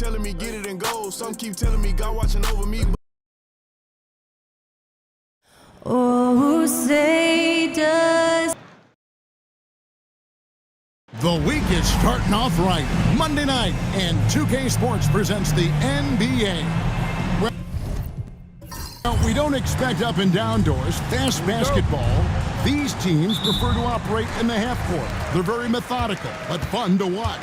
telling me get it and go. Some keep telling me God watching over me. Oh, say does. The week is starting off right. Monday night, and 2K Sports presents the NBA. Well, we don't expect up and down doors, fast basketball. These teams prefer to operate in the half court. They're very methodical, but fun to watch.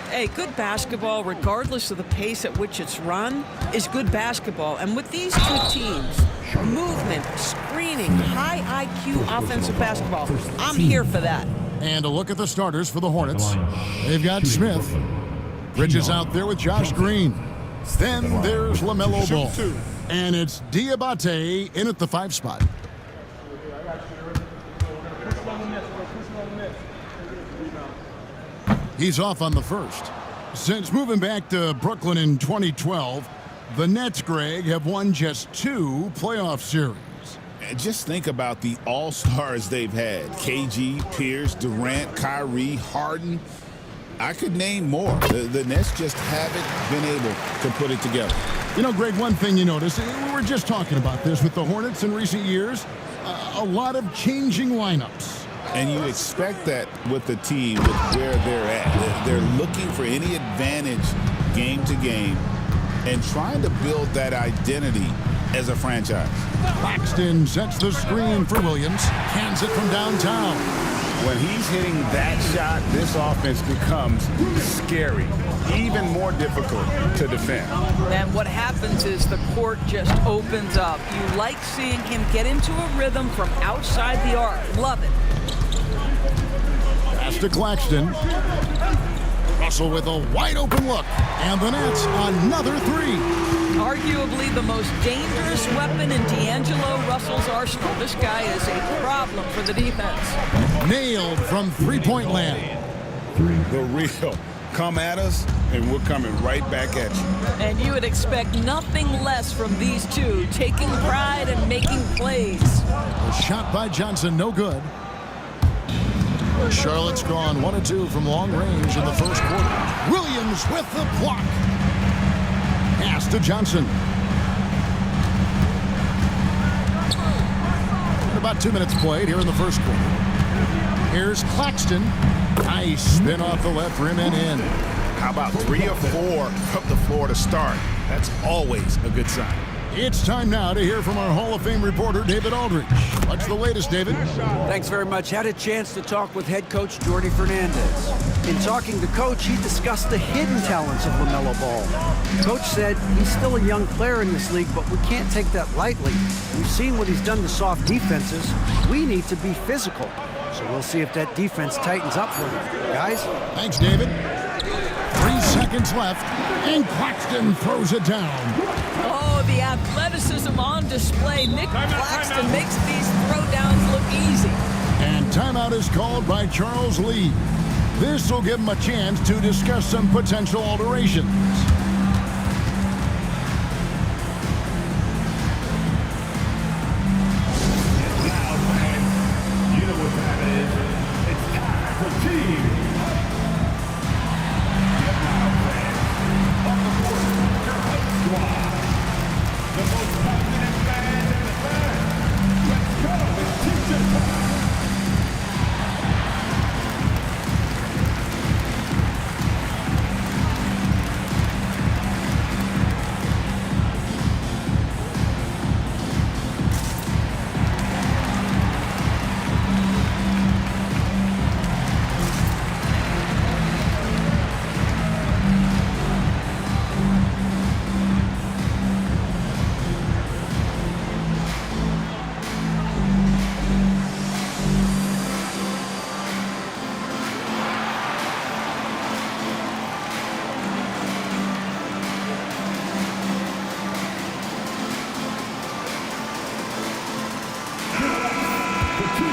Hey, good basketball, regardless of the pace at which it's run, is good basketball. And with these two teams, movement, screening, high IQ offensive basketball, I'm here for that. And a look at the starters for the Hornets. They've got Smith. Bridges out there with Josh Green. Then there's LaMelo Ball. And it's Diabate in at the 5 spot. He's off on the first. Since moving back to Brooklyn in 2012, the Nets, Greg, have won just 2 playoff series. And just think about the all-stars they've had. KG, Pierce, Durant, Kyrie, Harden. I could name more. The Nets just haven't been able to put it together. You know, Greg, one thing you notice, we were just talking about this with the Hornets in recent years, a lot of changing lineups. And you expect that with the team, with where they're at. They're looking for any advantage game to game and trying to build that identity as a franchise. Claxton sets the screen for Williams, hands it from downtown. When he's hitting that shot, this offense becomes scary, even more difficult to defend. And what happens is the court just opens up. You like seeing him get into a rhythm from outside the arc. Love it. Pass to Claxton. Russell with a wide open look. And the Nets another 3. Arguably the most dangerous weapon in D'Angelo Russell's arsenal. This guy is a problem for the defense. Nailed from three-point land. The real. Come at us, and we're coming right back at you. And you would expect nothing less from these two, taking pride and making plays. A shot by Johnson, no good. Charlotte's gone 1 of 2 from long range in the first quarter. Williams with the block. Pass to Johnson. About 2 minutes played here in the first quarter. Here's Claxton. Nice spin off the left rim and in. How about 3 or 4 from the floor to start? That's always a good sign. It's time now to hear from our Hall of Fame reporter, David Aldridge. What's the latest, David? Thanks very much. Had a chance to talk with head coach Jordi Fernandez. In talking to Coach, he discussed the hidden talents of LaMelo Ball. Coach said he's still a young player in this league, but we can't take that lightly. We've seen what he's done to soft defenses. We need to be physical. So we'll see if that defense tightens up for him. Guys? Thanks, David. 3 seconds left, and Claxton throws it down. Oh, the athleticism on display. Nick Claxton makes these throwdowns look easy. And timeout is called by Charles Lee. This will give him a chance to discuss some potential alterations.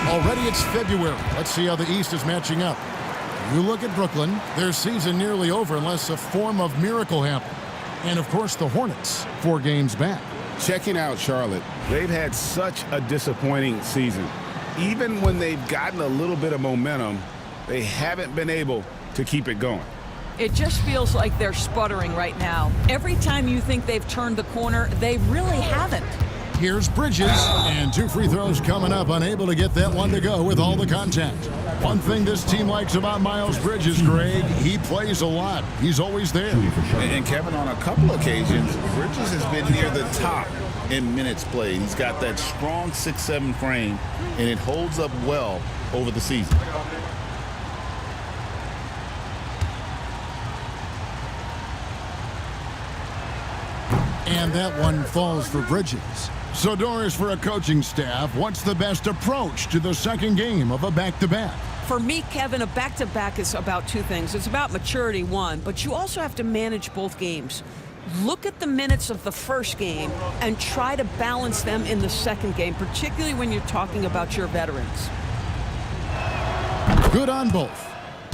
Already it's February. Let's see how the East is matching up. You look at Brooklyn, their season nearly over unless a form of miracle happened. And, of course, the Hornets, 4 games back. Checking out Charlotte, they've had such a disappointing season. Even when they've gotten a little bit of momentum, they haven't been able to keep it going. It just feels like they're sputtering right now. Every time you think they've turned the corner, they really haven't. Here's Bridges, and 2 free throws coming up, unable to get that one to go with all the contact. One thing this team likes about Miles Bridges, Greg, he plays a lot. He's always there. And Kevin, on a couple occasions, Bridges has been near the top in minutes played. He's got that strong 6'7" frame, and it holds up well over the season. And that one falls for Bridges. So, Doris, for a coaching staff, what's the best approach to the second game of a back-to-back? For me, Kevin, a back-to-back is about 2 things. It's about maturity, 1, but you also have to manage both games. Look at the minutes of the first game and try to balance them in the second game, particularly when you're talking about your veterans. Good on both.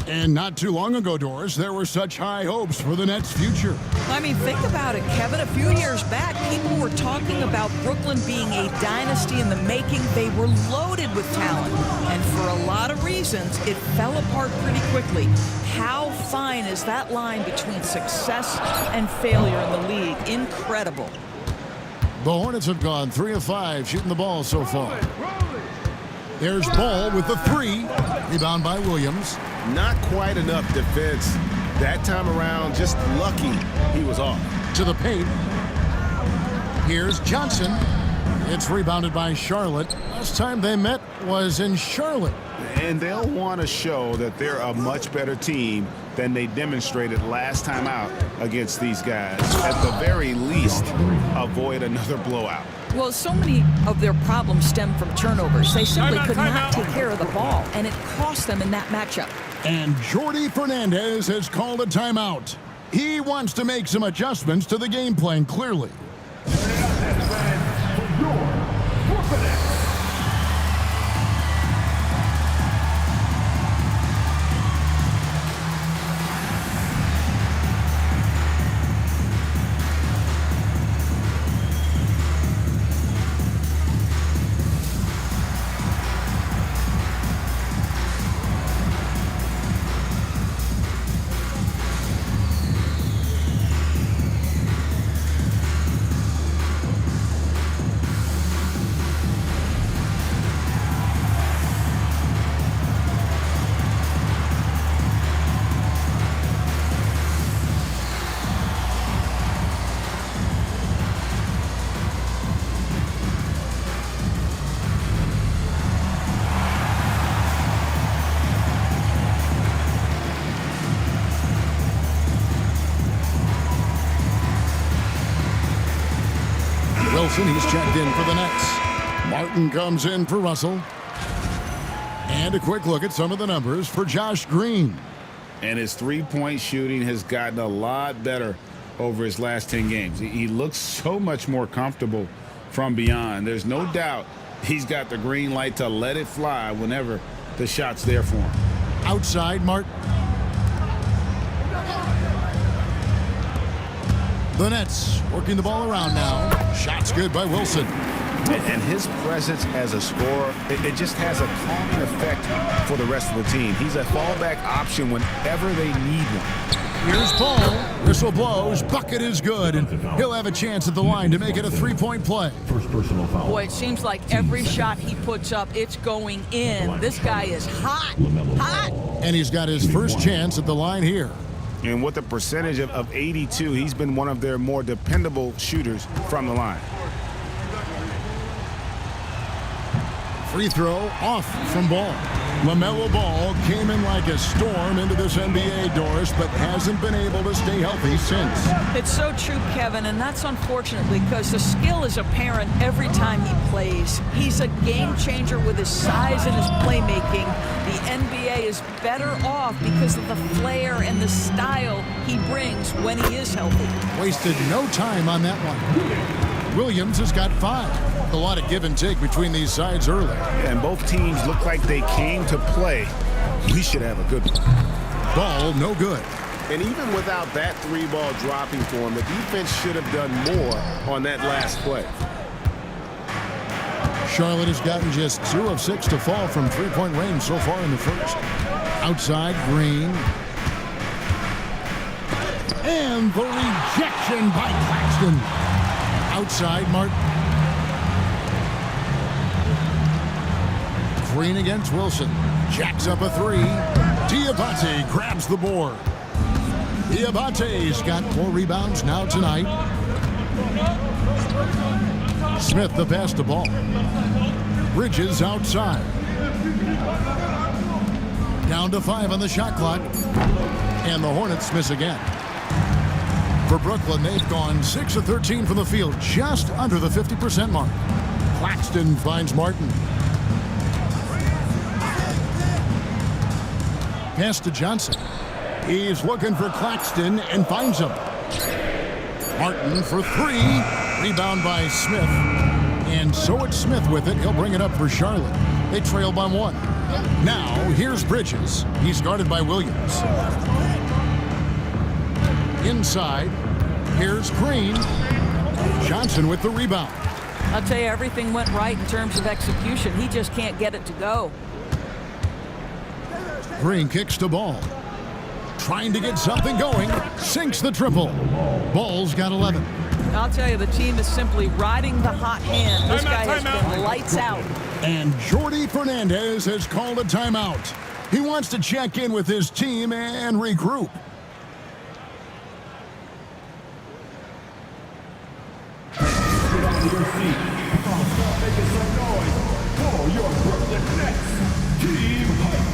And not too long ago, Doris, there were such high hopes for the Nets' future. I mean, think about it, Kevin. A few years back, people were talking about Brooklyn being a dynasty in the making. They were loaded with talent. And for a lot of reasons, it fell apart pretty quickly. How fine is that line between success and failure in the league? Incredible. The Hornets have gone 3 of 5 shooting the ball so far. There's Ball with the 3. Rebound by Williams. Not quite enough defense that time around. Just lucky he was off. To the paint. Here's Johnson. It's rebounded by Charlotte. Last time they met was in Charlotte. And they'll want to show that they're a much better team than they demonstrated last time out against these guys. At the very least, avoid another blowout. Well, so many of their problems stem from turnovers. They simply could not take care of the ball, and it cost them in that matchup. And Jordi Fernandez has called a timeout. He wants to make some adjustments to the game plan, clearly. He's checked in for the Nets. Martin comes in for Russell. And a quick look at some of the numbers for Josh Green. And his three-point shooting has gotten a lot better over his last 10 games. He looks so much more comfortable from beyond. There's no doubt he's got the green light to let it fly whenever the shot's there for him. Outside, Martin. The Nets working the ball around now. Shot's good by Wilson. And his presence as a scorer, it just has a calming effect for the rest of the team. He's a fallback option whenever they need one. Here's Paul. Whistle blows. Bucket is good. And he'll have a chance at the line to make it a three-point play. First personal foul. Boy, it seems like every shot he puts up, it's going in. This guy is hot. Hot. And he's got his first chance at the line here. And with a percentage of 82, he's been one of their more dependable shooters from the line. Free throw off from Ball. LaMelo Ball came in like a storm into this NBA, Doris, but hasn't been able to stay healthy since. It's so true, Kevin, and that's unfortunate because the skill is apparent every time he plays. He's a game changer with his size and his playmaking. The NBA is better off because of the flair and the style he brings when he is healthy. Wasted no time on that one. Williams has got 5. A lot of give and take between these sides early. And both teams look like they came to play. We should have a good one. Ball, no good. And even without that 3-ball dropping for him, the defense should have done more on that last play. Charlotte has gotten just 2 of 6 to fall from three-point range so far in the first. Outside, Green. And the rejection by Claxton. Outside, Martin. Green against Wilson. Jacks up a three. Diabate grabs the board. Diabate's got 4 rebounds now tonight. Smith the pass the ball. Bridges outside. Down to 5 on the shot clock. And the Hornets miss again. For Brooklyn, they've gone 6 of 13 from the field, just under the 50% mark. Claxton finds Martin. Pass to Johnson. He's looking for Claxton and finds him. Martin for 3. Rebound by Smith. And so it's Smith with it. He'll bring it up for Charlotte. They trail by 1. Now, here's Bridges. He's guarded by Williams. Inside, here's Green. Johnson with the rebound. I'll tell you, everything went right in terms of execution. He just can't get it to go. Green kicks the ball. Trying to get something going. Sinks the triple. Ball's got 11. I'll tell you, the team is simply riding the hot hand. This guy has been lights out. And Jordi Fernandez has called a timeout. He wants to check in with his team and regroup. Making some noise for your Brooklyn Nets. Team Hype.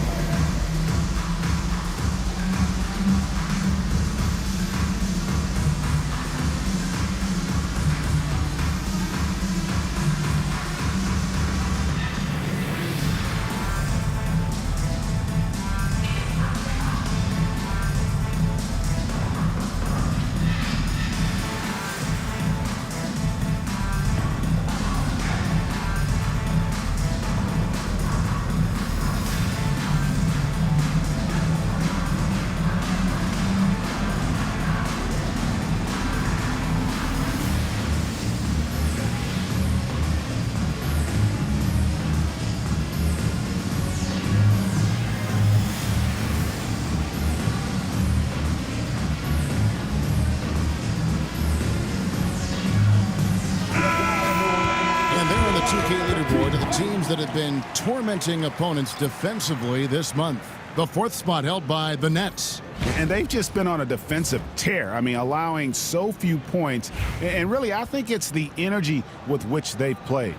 Leaderboard of the teams that have been tormenting opponents defensively this month. The 4th spot held by the Nets. And they've just been on a defensive tear. I mean, allowing so few points. And really, I think it's the energy with which they've played.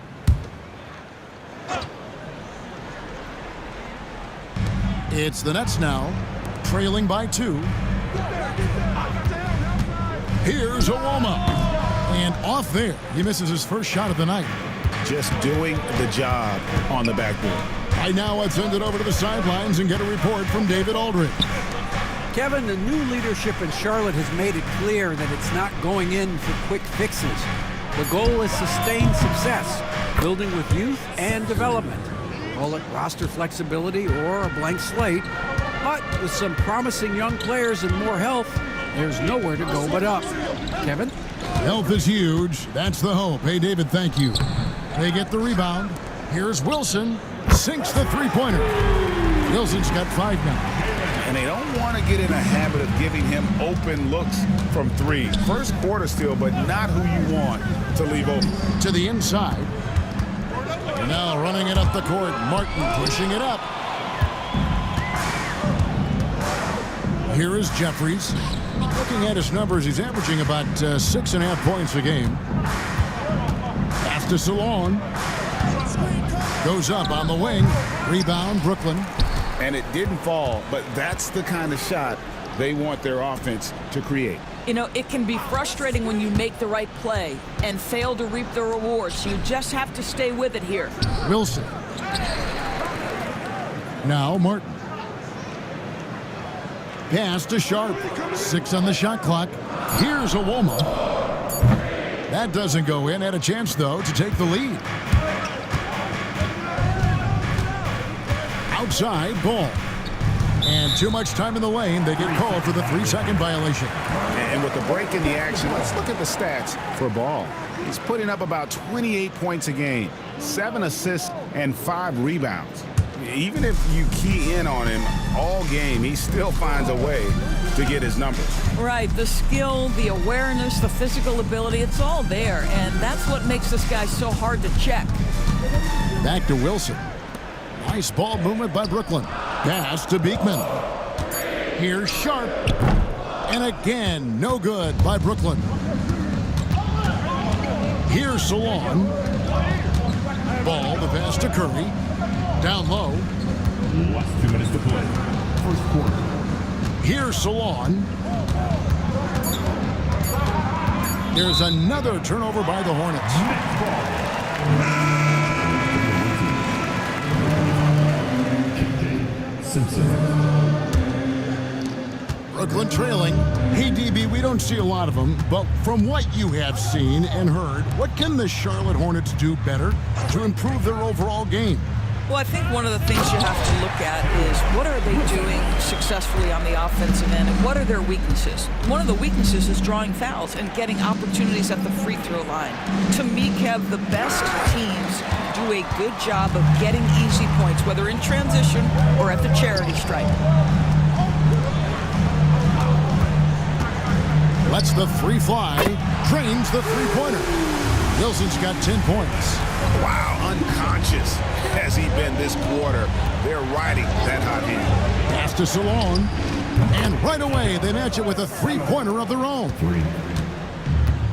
It's the Nets now, trailing by 2. Here's Owoma. And off there, he misses his first shot of the night. Just doing the job on the backboard. Right now, let's send it over to the sidelines and get a report from David Aldridge. Kevin, the new leadership in Charlotte has made it clear that it's not going in for quick fixes. The goal is sustained success, building with youth and development. Call it roster flexibility or a blank slate. But with some promising young players and more health, there's nowhere to go but up. Kevin? Health is huge. That's the hope. Hey, David, thank you. They get the rebound. Here's Wilson. Sinks the three-pointer. Wilson's got 5 now. And they don't want to get in a habit of giving him open looks from 3. First quarter still, but not who you want to leave open. To the inside. And now running it up the court. Martin pushing it up. Here is Jeffries. Looking at his numbers, he's averaging about 6.5 points a game. Pass to Salon. Goes up on the wing. Rebound, Brooklyn. And it didn't fall, but that's the kind of shot they want their offense to create. You know, it can be frustrating when you make the right play and fail to reap the rewards. You just have to stay with it here. Wilson. Now Martin. Pass to Sharp. 6 on the shot clock. Here's Owoma. That doesn't go in. Had a chance, though, to take the lead. Outside, ball. And too much time in the lane. They get called for the 3-second violation. And with the break in the action, let's look at the stats for Ball. He's putting up about 28 points a game, 7 assists, and 5 rebounds. Even if you key in on him all game, he still finds a way to get his numbers. Right, the skill, the awareness, the physical ability, it's all there. And that's what makes this guy so hard to check. Back to Wilson. Nice ball movement by Brooklyn. Pass to Beekman. Here's Sharp. And again, no good by Brooklyn. Here's Salon. Ball, the pass to Curry. Down low. Last 2 minutes to play. First quarter. Here's Salon. There's another turnover by the Hornets. Brooklyn trailing. Hey, DB, we don't see a lot of them, but from what you have seen and heard, what can the Charlotte Hornets do better to improve their overall game? Well, I think one of the things you have to look at is what are they doing successfully on the offensive end and what are their weaknesses? One of the weaknesses is drawing fouls and getting opportunities at the free throw line. To me, Kev, the best teams do a good job of getting easy points, whether in transition or at the charity stripe. Lets the three fly, drains the three-pointer. Wilson's got 10 points. Wow, unconscious has he been this quarter. They're riding that hot hand. Pass to Salon. And right away, they match it with a three-pointer of their own.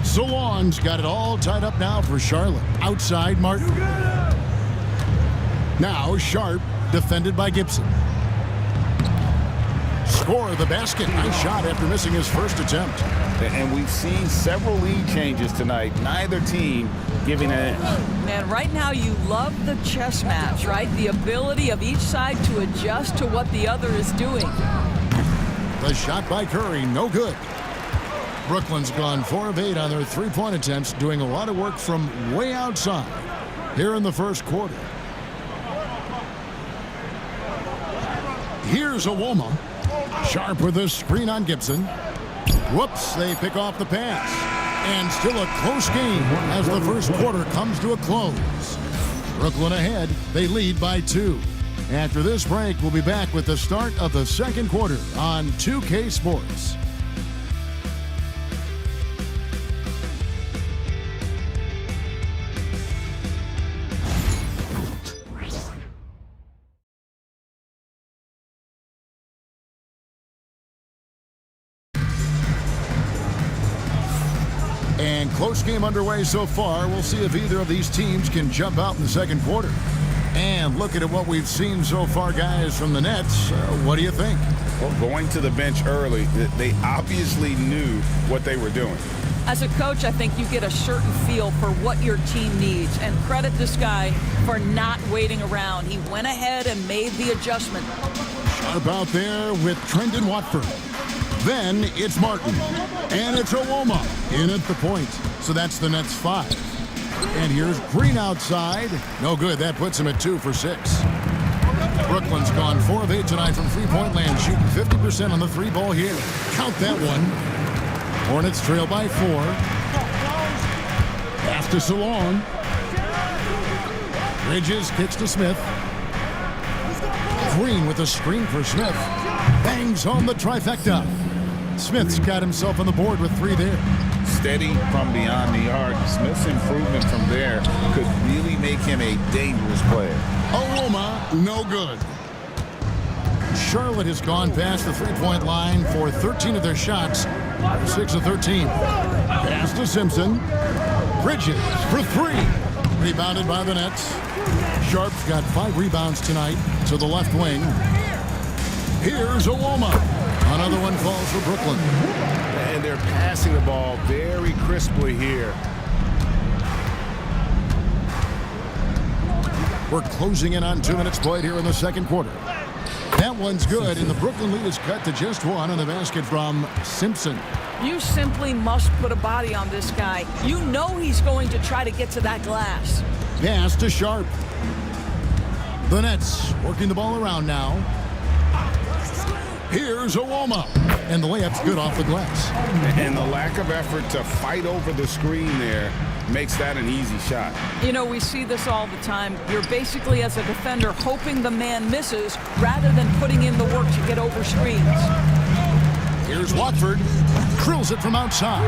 Salon's got it all tied up now for Charlotte. Outside, Martin. Now Sharp, defended by Gibson. Score the basket. Nice shot after missing his first attempt. And we've seen several lead changes tonight. Neither team giving an inch. Man, right now you love the chess match, right? The ability of each side to adjust to what the other is doing. The shot by Curry, no good. Brooklyn's gone 4 of 8 on their three-point attempts, doing a lot of work from way outside here in the first quarter. Here's Awoma. Sharp with a screen on Gibson. Whoops, they pick off the pass. And still a close game as the first quarter comes to a close. Brooklyn ahead. They lead by 2. After this break, we'll be back with the start of the second quarter on 2K Sports. And close game underway so far. We'll see if either of these teams can jump out in the second quarter. And looking at what we've seen so far, guys, from the Nets, what do you think? Well, going to the bench early, they obviously knew what they were doing. As a coach, I think you get a certain feel for what your team needs. And credit this guy for not waiting around. He went ahead and made the adjustment. Sharp out there with Trendon Watford. Then it's Martin. And it's Awoma in at the point. So that's the Nets 5. And here's Green outside. No good. That puts him at 2 for 6. Brooklyn's gone 4 of 8 tonight from three-point land, shooting 50% on the three ball here. Count that one. Hornets trail by 4. Pass to Salon. Bridges kicks to Smith. Green with a screen for Smith. Bangs home the trifecta. Smith's got himself on the board with 3 there. Steady from beyond the arc. Smith's improvement from there could really make him a dangerous player. Awoma, no good. Charlotte has gone past the three-point line for 13 of their shots. 6 of 13. Pass to Simpson. Bridges for 3. Rebounded by the Nets. Sharp's got 5 rebounds tonight to the left wing. Here's Awoma. Another one falls for Brooklyn. And they're passing the ball very crisply here. We're closing in on 2 minutes played here in the second quarter. That one's good, and the Brooklyn lead is cut to just 1 on the basket from Simpson. You simply must put a body on this guy. You know he's going to try to get to that glass. Pass to Sharp. The Nets working the ball around now. Here's Uoma. And the layup's good off the glass. And the lack of effort to fight over the screen there makes that an easy shot. You know, we see this all the time. You're basically, as a defender, hoping the man misses rather than putting in the work to get over screens. Here's Watford. Drills it from outside.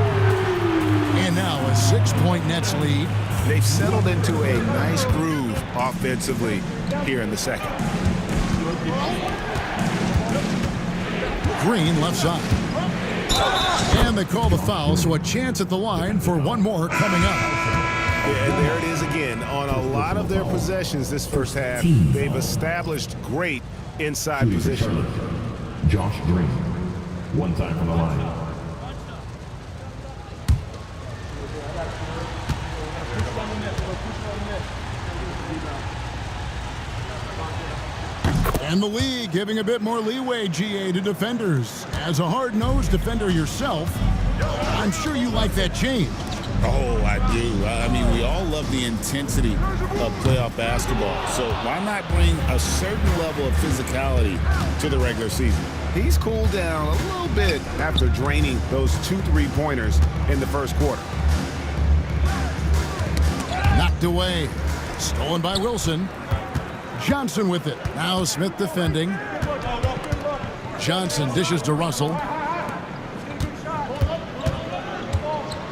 And now a 6-point Nets lead. They've settled into a nice groove offensively here in the second. Green left side. And they call the foul, so a chance at the line for one more coming up. And there it is again. On a lot of their possessions this first half, they've established great inside position. Josh Green. One time from the line. And the league giving a bit more leeway, GA, to defenders. As a hard-nosed defender yourself, I'm sure you like that change. Oh, I do. I mean, we all love the intensity of playoff basketball. So why not bring a certain level of physicality to the regular season? He's cooled down a little bit after draining those 2 3-pointers in the first quarter. Knocked away. Stolen by Wilson. Johnson with it. Now Smith defending. Johnson dishes to Russell.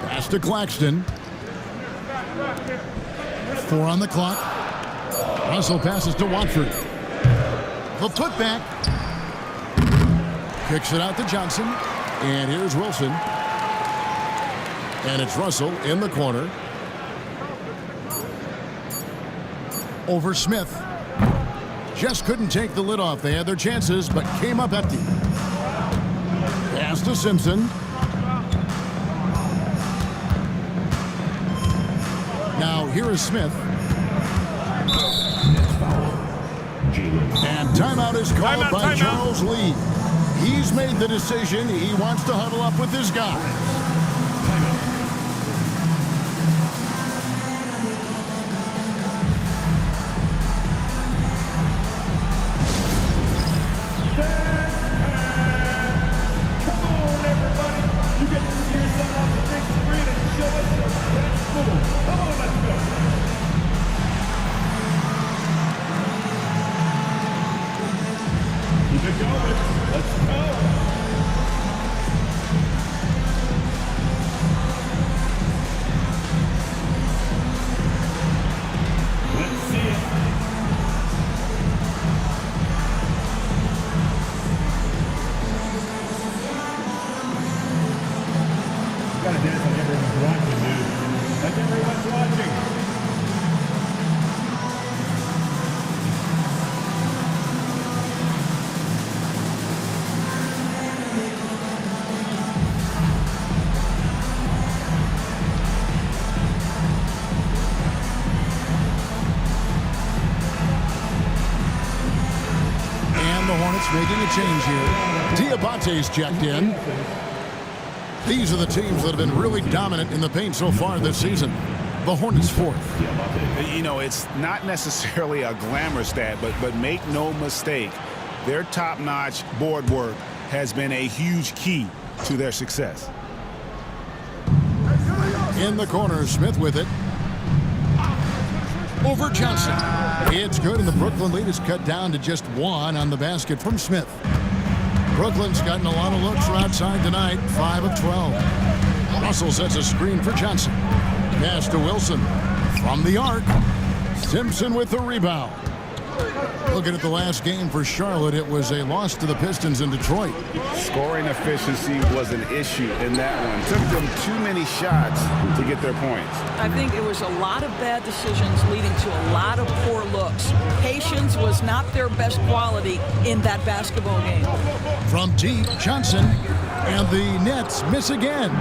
Pass to Claxton. 4 on the clock. Russell passes to Watford. The putback. Kicks it out to Johnson. And here's Wilson. And it's Russell in the corner. Over Smith. Just couldn't take the lid off. They had their chances, but came up empty. Pass to Simpson. Now here is Smith. And timeout is called by Charles Lee. He's made the decision. He wants to huddle up with his guys. Making a change here. Diabate's checked in. These are the teams that have been really dominant in the paint so far this season. The Hornets fourth. You know, it's not necessarily a glamour stat, but make no mistake, their top-notch board work has been a huge key to their success. In the corner, Smith with it. Over Johnson. It's good, and the Brooklyn lead is cut down to just 1 on the basket from Smith. Brooklyn's gotten a lot of looks from outside tonight, 5 of 12. Russell sets a screen for Johnson. Pass to Wilson. From the arc, Simpson with the rebound. Looking at the last game for Charlotte, it was a loss to the Pistons in Detroit. Scoring efficiency was an issue in that one. Took them too many shots to get their points. I think it was a lot of bad decisions leading to a lot of poor looks. Patience was not their best quality in that basketball game. From deep, Johnson, and the Nets miss again.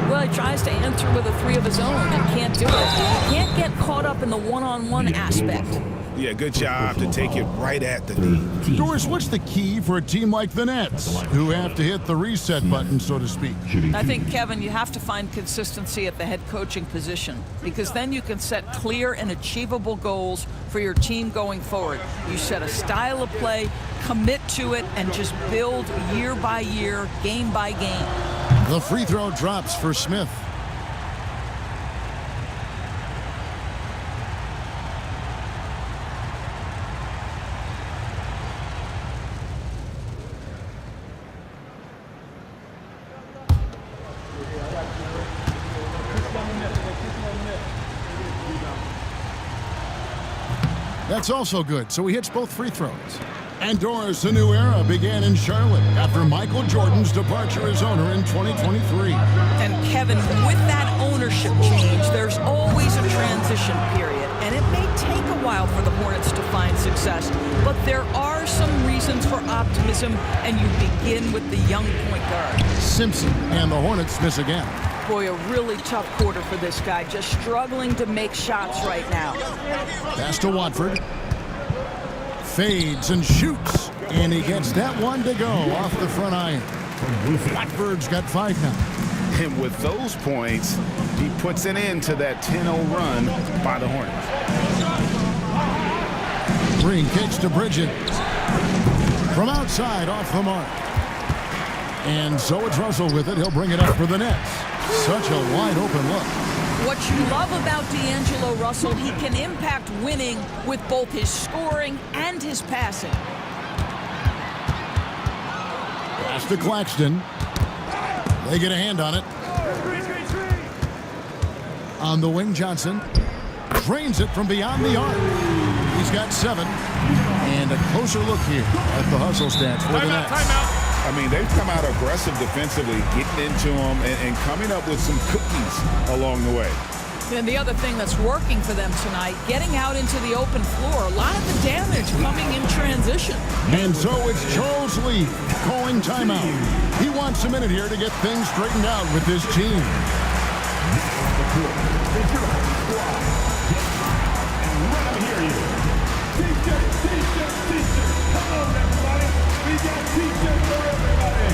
Well, he tries to answer with a 3 of his own and can't do it. You can't get caught up in the one-on-one aspect. Yeah, good job to take it right at the knee. Doris, what's the key for a team like the Nets, who have to hit the reset button, so to speak? I think, Kevin, you have to find consistency at the head coaching position, because then you can set clear and achievable goals for your team going forward. You set a style of play, commit to it, and just build year by year, game by game. The free throw drops for Smith. That's also good, so he hits both free throws. And Doris, a new era began in Charlotte after Michael Jordan's departure as owner in 2023. And Kevin, with that ownership change, there's always a transition period, and it may take a while for the Hornets to find success, but there are some reasons for optimism, and you begin with the young point guard. Simpson, and the Hornets miss again. Boy, a really tough quarter for this guy, just struggling to make shots right now. Pass to Watford. Fades and shoots, and he gets that one to go off the front iron. Watford's got 5 now. And with those points, he puts an end to that 10-0 run by the Hornets. Green kicks to Bridget. From outside, off the mark. And so it's Russell with it. He'll bring it up for the Nets. Such a wide open look. What you love about D'Angelo Russell, he can impact winning with both his scoring and his passing. Pass to Claxton. They get a hand on it. On the wing, Johnson drains it from beyond the arc. He's got 7. And a closer look here at the hustle stats for the Nets. I mean, they've come out aggressive defensively, getting into them and coming up with some cookies along the way. And the other thing that's working for them tonight, getting out into the open floor, a lot of the damage coming in transition. And so it's Charles Lee calling timeout. He wants a minute here to get things straightened out with his team. Come on, everybody. We got t-shirts for everybody.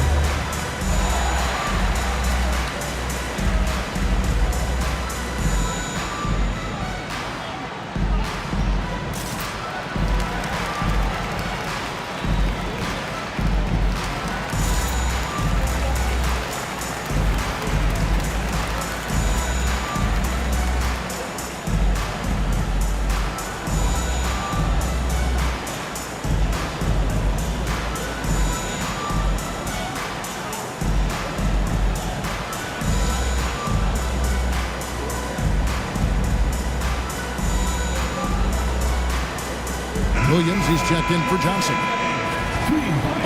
Williams, he's checked in for Johnson.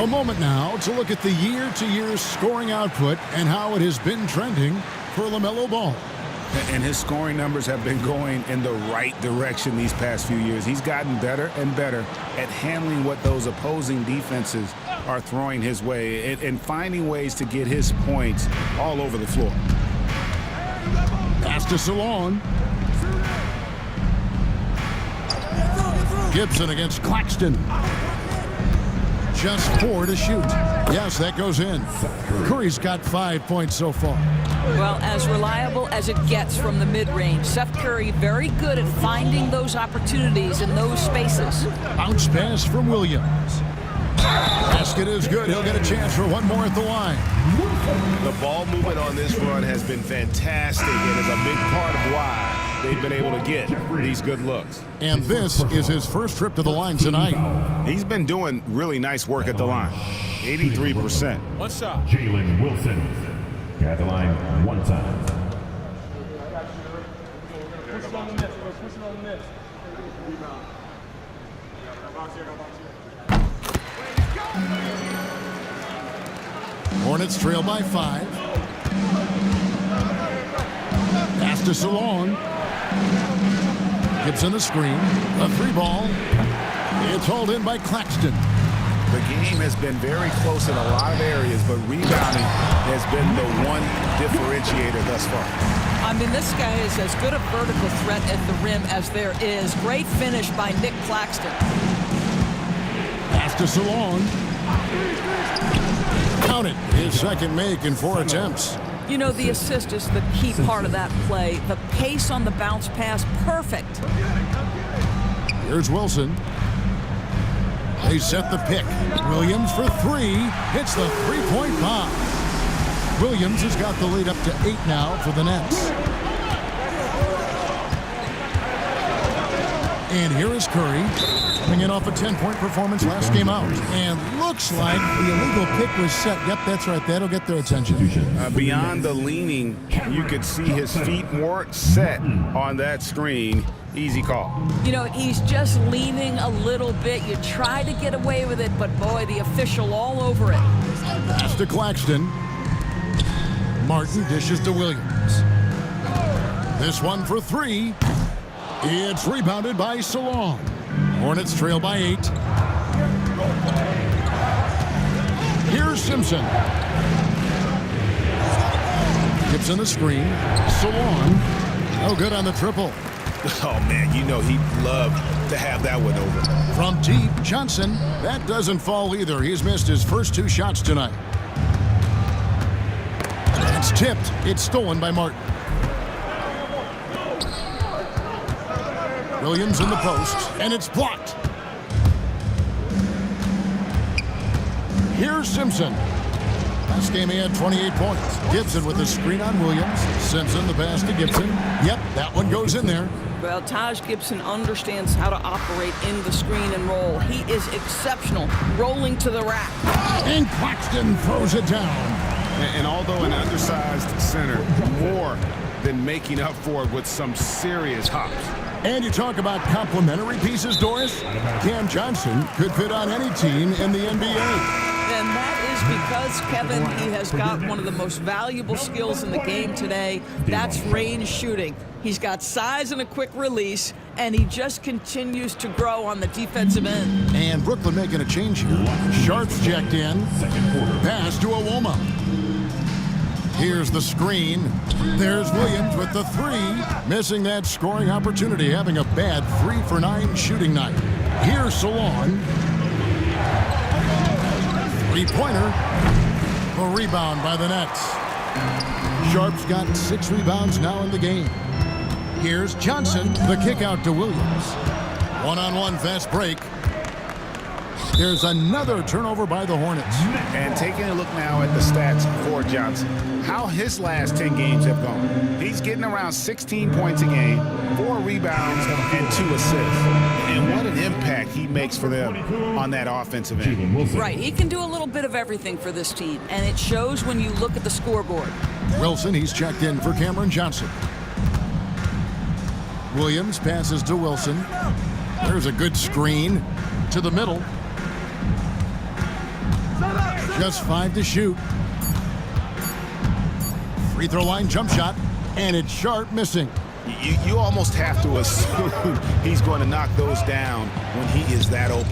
A moment now to look at the year-to-year scoring output and how it has been trending for LaMelo Ball. And his scoring numbers have been going in the right direction these past few years. He's gotten better and better at handling what those opposing defenses are throwing his way and finding ways to get his points all over the floor. Pass to Salon. Gibson against Claxton. Just 4 to shoot. Yes, that goes in. Curry's got 5 points so far. Well, as reliable as it gets from the mid-range. Seth Curry very good at finding those opportunities in those spaces. Bounce pass from Williams. Basket is good. He'll get a chance for one more at the line. The ball movement on this run has been fantastic and is a big part of why they've been able to get these good looks. And this is his first trip to the line tonight. He's been doing really nice work at the line. 83%. One shot. Jalen Wilson at the line 1 time. Hornets trail by 5. Pass to Salon. Gibson the screen. A 3-ball. It's hauled in by Claxton. The game has been very close in a lot of areas, but rebounding has been the one differentiator differentiator thus far. I mean, this guy is as good a vertical threat at the rim as there is. Great finish by Nick Claxton. Pass to Salon. Count it. His second make in 4 attempts. You know, the assist is the key part of that play. The pace on the bounce pass, perfect. Here's Wilson. They set the pick. Williams for 3. Hits the three-point bomb. Williams has got the lead up to 8 now for the Nets. And here is Curry, coming in off a 10-point performance last game out. And looks like the illegal pick was set. Yep, that's right. That'll get their attention. Beyond the leaning, you could see his feet weren't set on that screen. Easy call. You know, he's just leaning a little bit. You try to get away with it, but boy, the official all over it. Pass to Claxton. Martin dishes to Williams. This one for 3. It's rebounded by Salon. Hornets trail by 8. Here's Simpson. Gibson the screen. Salon. No good on the triple. Oh, man, you know he'd love to have that one over. From deep, Johnson. That doesn't fall either. He's missed his first 2 shots tonight. It's tipped. It's stolen by Martin. Williams in the post, and it's blocked. Here's Simpson. Last game he had 28 points. Gibson with the screen on Williams. Simpson the pass to Gibson. Yep, that one goes in there. Well, Taj Gibson understands how to operate in the screen and roll. He is exceptional, rolling to the rack. And Claxton throws it down. And although an undersized center, more than making up for it with some serious hops. And you talk about complementary pieces, Doris. Cam Johnson could fit on any team in the NBA. And that is because, Kevin, he has got one of the most valuable skills in the game today. That's range shooting. He's got size and a quick release, and he just continues to grow on the defensive end. And Brooklyn making a change here. Sharp's checked in. Pass to Awoma. Here's the screen. There's Williams with the 3. Missing that scoring opportunity, having a bad 3 for 9 shooting night. Here's Salon. 3-pointer. A rebound by the Nets. Sharp's got 6 rebounds now in the game. Here's Johnson. The kick out to Williams. One-on-one fast break. There's another turnover by the Hornets. And taking a look now at the stats for Johnson, how his last 10 games have gone. He's getting around 16 points a game, 4 rebounds, and 2 assists. And what an impact he makes for them on that offensive end. Right, he can do a little bit of everything for this team, and it shows when you look at the scoreboard. Wilson, he's checked in for Cameron Johnson. Williams passes to Wilson. There's a good screen to the middle. Just 5 to shoot. Free throw line jump shot, and it's Sharp missing. You almost have to assume he's going to knock those down when he is that open.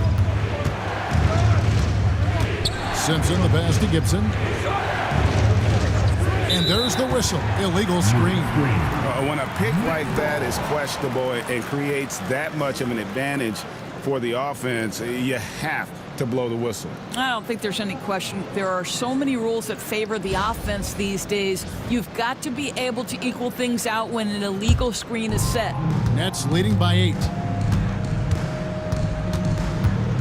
Simpson the pass to Gibson. And there's the whistle. Illegal screen. When a pick like that is questionable and creates that much of an advantage for the offense, you have to blow the whistle. I don't think there's any question. There are so many rules that favor the offense these days. You've got to be able to equal things out when an illegal screen is set. Nets leading by 8.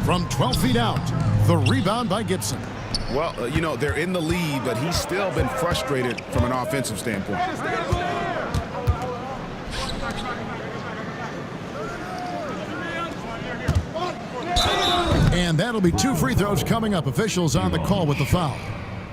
From 12 feet out, the rebound by Gibson. Well, you know, they're in the lead, but he's still been frustrated from an offensive standpoint. And that'll be 2 free throws coming up. Officials on the call with the foul.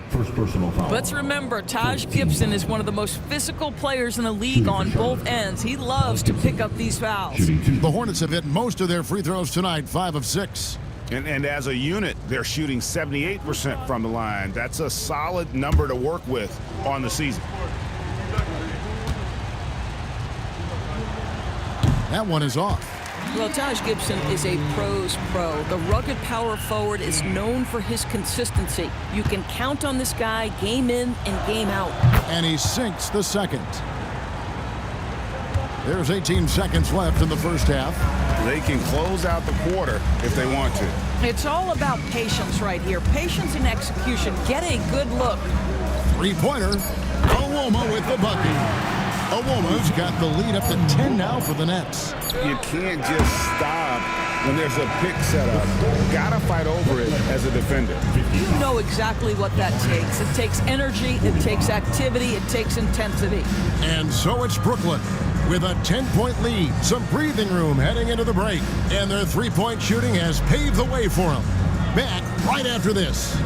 First personal foul. Let's remember, Taj Gibson is one of the most physical players in the league on both ends. He loves to pick up these fouls. The Hornets have hit most of their free throws tonight, 5 of 6. And as a unit, they're shooting 78% from the line. That's a solid number to work with on the season. That one is off. Well, Taj Gibson is a pro's pro. The rugged power forward is known for his consistency. You can count on this guy game in and game out. And he sinks the second. There's 18 seconds left in the first half. They can close out the quarter if they want to. It's all about patience right here. Patience and execution. Get a good look. Three-pointer. Owoma with the bucket. Owoma's got the lead up to 10 now for the Nets. You can't just stop when there's a pick set up. Gotta fight over it as a defender. You know exactly what that takes. It takes energy, it takes activity, it takes intensity. And so it's Brooklyn with a 10-point lead, some breathing room heading into the break. And their three-point shooting has paved the way for them. Back right after this.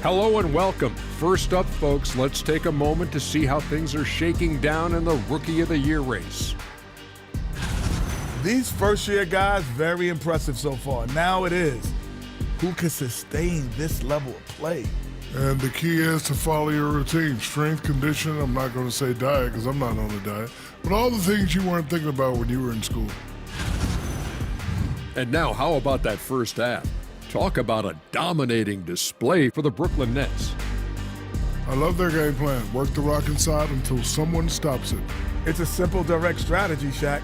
Hello and welcome. First up, folks, let's take a moment to see how things are shaking down in the Rookie of the Year race. These first-year guys, very impressive so far. Now it is, who can sustain this level of play? And the key is to follow your routine. Strength, conditioning, I'm not going to say diet because I'm not on a diet, but all the things you weren't thinking about when you were in school. And now, how about that first half? Talk about a dominating display for the Brooklyn Nets. I love their game plan. Work the rock inside until someone stops it. It's a simple, direct strategy, Shaq.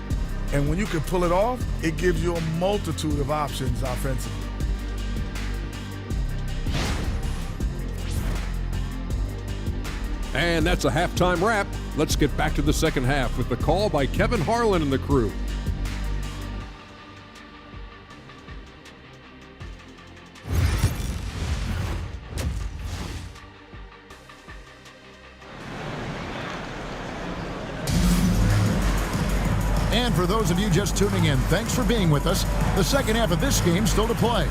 And when you can pull it off, it gives you a multitude of options offensively. And that's a halftime wrap. Let's get back to the second half with the call by Kevin Harlan and the crew. And for those of you just tuning in, thanks for being with us. The second half of this game still to play.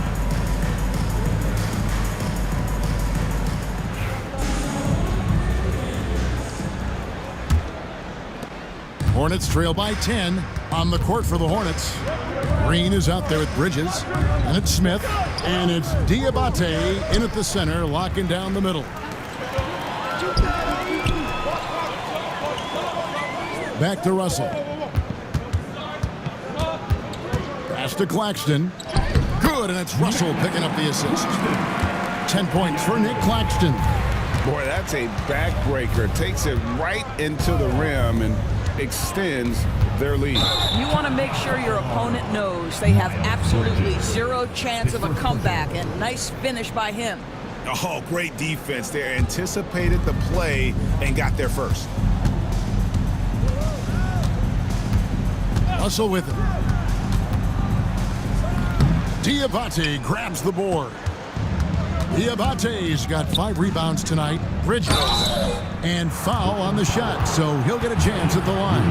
Hornets trail by 10 on the court for the Hornets. Green is out there with Bridges, and it's Smith, and it's Diabate in at the center, locking down the middle. Back to Russell. Pass to Claxton. Good, and it's Russell picking up the assist. 10 points for Nick Claxton. Boy, that's a backbreaker. Takes it right into the rim and extends their lead. You want to make sure your opponent knows they have absolutely zero chance of a comeback, and nice finish by him. Oh, great defense there. Anticipated the play and got there first. Russell with it. Diabate grabs the board. Diabate's got 5 rebounds tonight. Bridges. And foul on the shot, so he'll get a chance at the line.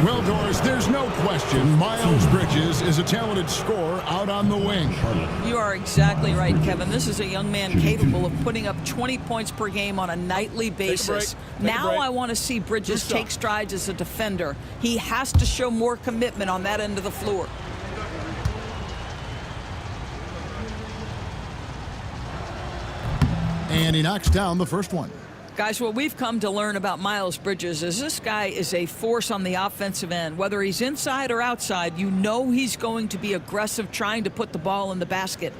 Well, Doris, there's no question Miles Bridges is a talented scorer out on the wing. You are exactly right, Kevin. This is a young man capable of putting up 20 points per game on a nightly basis. Now I want to see Bridges take strides as a defender. He has to show more commitment on that end of the floor. And he knocks down the first one. Guys, what we've come to learn about Miles Bridges is this guy is a force on the offensive end. Whether he's inside or outside, you know he's going to be aggressive trying to put the ball in the basket.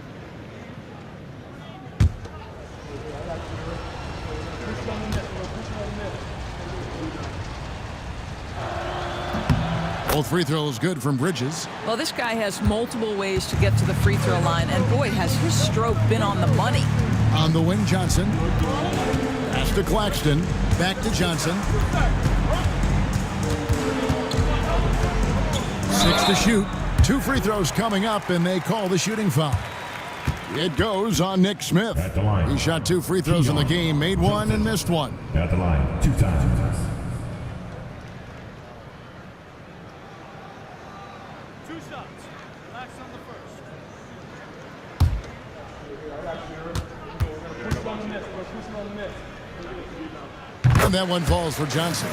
Both free throws good from Bridges. Well, this guy has multiple ways to get to the free throw line, and boy, has his stroke been on the money. On the wing, Johnson. Pass to Claxton. Back to Johnson. 6 to shoot. 2 free throws coming up, and they call the shooting foul. It goes on Nick Smith. At the line. He shot 2 free throws in the game, made 1 and missed 1. At the line, 2 times. 2 shots. Relax on the first. Push it on the net, bro. Push it on the net. And that one falls for Johnson.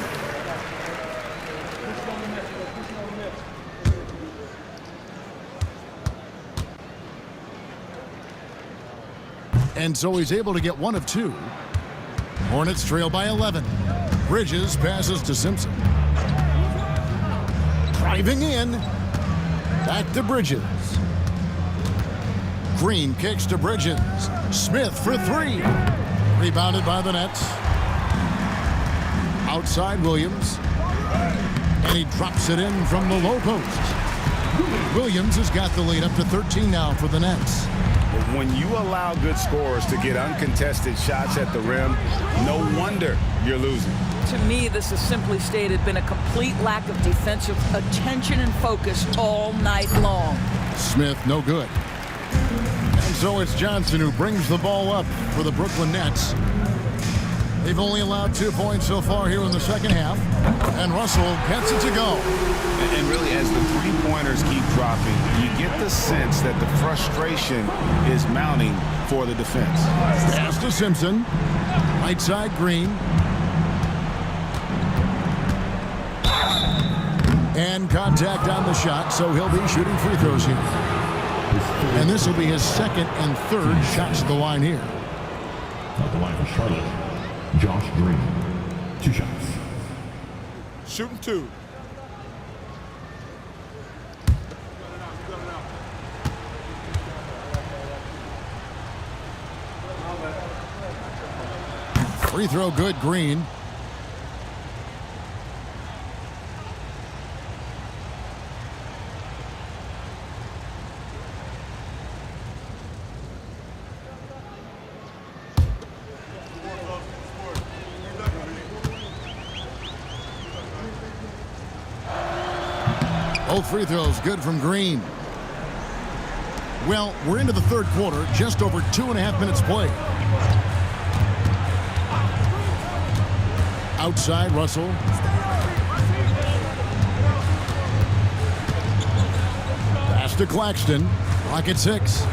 And so he's able to get one of two. Hornets trail by 11. Bridges passes to Simpson. Driving in. Back to Bridges. Green kicks to Bridges. Smith for three. Rebounded by the Nets. Outside Williams. And he drops it in from the low post. Williams has got the lead up to 13 now for the Nets. When you allow good scorers to get uncontested shots at the rim, no wonder you're losing. To me, this has simply stated been a complete lack of defensive attention and focus all night long. Smith, no good. And so it's Johnson who brings the ball up for the Brooklyn Nets. They've only allowed 2 points so far here in the second half. And Russell gets it to go. And really, as the three-pointers keep dropping, you get the sense that the frustration is mounting for the defense. Pass to Simpson. Right side, Green. And contact on the shot, so he'll be shooting free throws here. And this will be his second and third shots at the line here. At the line for Charlotte, Josh Green, 2 shots. Shooting 2. Free throw good, Green. Both free throws good from Green. Well, we're into the third quarter, just over 2.5 minutes played. Outside, Russell. Pass to Claxton. Clock at 6. The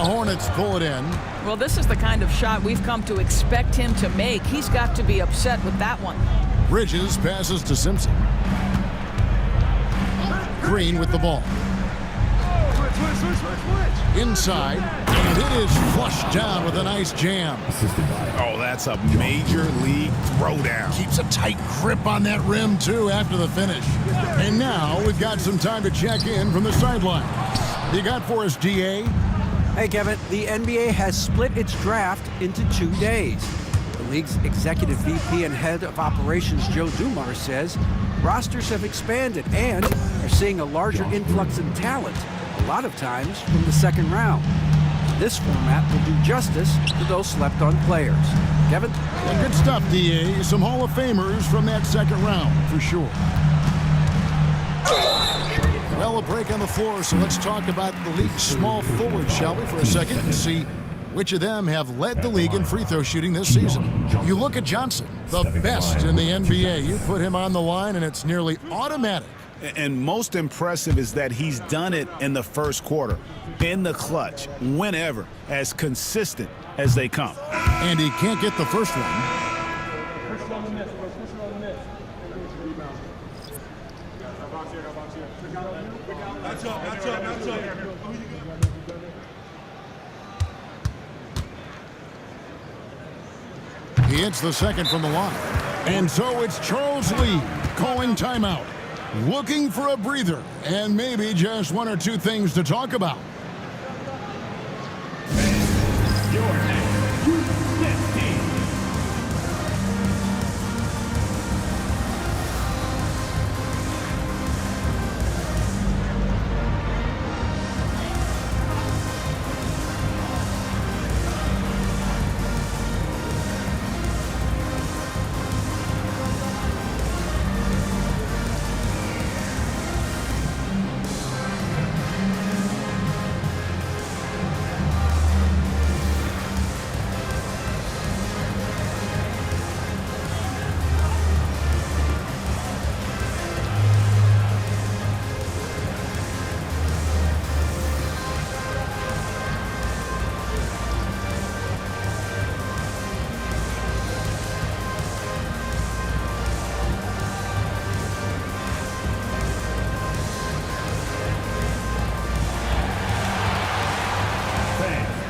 Hornets pull it in. Well, this is the kind of shot we've come to expect him to make. He's got to be upset with that one. Bridges passes to Simpson. Green with the ball. Inside, and it is flushed down with a nice jam. Oh, that's a major league throwdown. Keeps a tight grip on that rim, too, after the finish. And now we've got some time to check in from the sideline. You got for us, DA? Hey, Kevin, the NBA has split its draft into 2 days. The league's executive VP and head of operations, Joe Dumars, says rosters have expanded and are seeing a larger influx in talent, a lot of times from the second round. This format will do justice to those slept-on players. Kevin? Yeah, good stuff, DA. Some Hall of Famers from that second round, for sure. Well, a break on the floor, so let's talk about the league's small forwards, shall we, for a second, and see which of them have led the league in free throw shooting this season. You look at Johnson, the best in the NBA. You put him on the line, and it's nearly automatic. And most impressive is that he's done it in the first quarter, in the clutch, whenever, as consistent as they come. And he can't get the first one. He hits the second from the line. And so it's Charles Lee calling timeout, looking for a breather, and maybe just 1 or 2 things to talk about.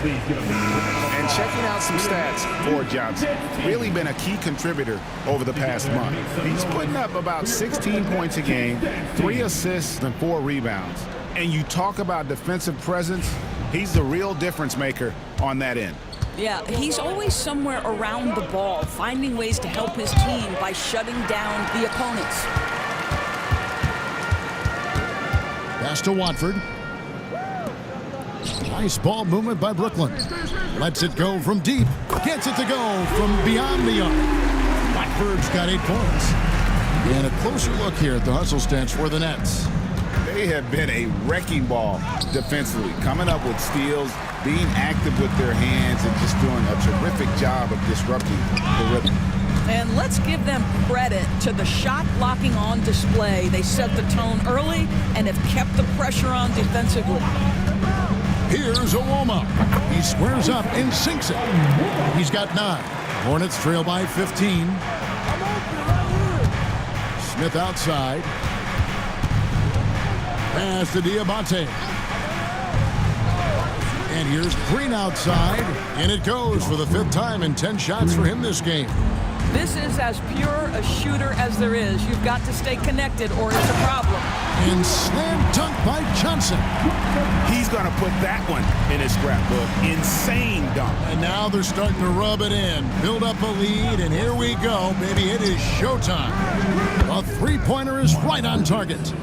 And checking out some stats for Johnson, really been a key contributor over the past month. He's putting up about 16 points a game, 3 assists, and 4 rebounds. And you talk about defensive presence, he's the real difference maker on that end. Yeah, he's always somewhere around the ball, finding ways to help his team by shutting down the opponents. Pass to Watford. Nice ball movement by Brooklyn. Lets it go from deep. Gets it to go from beyond the arc. Watford's got 8 points. And a closer look here at the hustle stance for the Nets. They have been a wrecking ball defensively, coming up with steals, being active with their hands, and just doing a terrific job of disrupting the rhythm. And let's give them credit to the shot blocking on display. They set the tone early and have kept the pressure on defensively. Here's Owoma. He squares up and sinks it. He's got 9. Hornets trail by 15. Smith outside. Pass to Diabate. And here's Green outside. And it goes for the 5th time in 10 shots for him this game. This is as pure a shooter as there is. You've got to stay connected or it's a problem. And slam dunk by Johnson. He's going to put that one in his scrapbook. Insane dunk. And now they're starting to rub it in. Build up a lead, and here we go. Maybe it is showtime. A 3-pointer is right on target.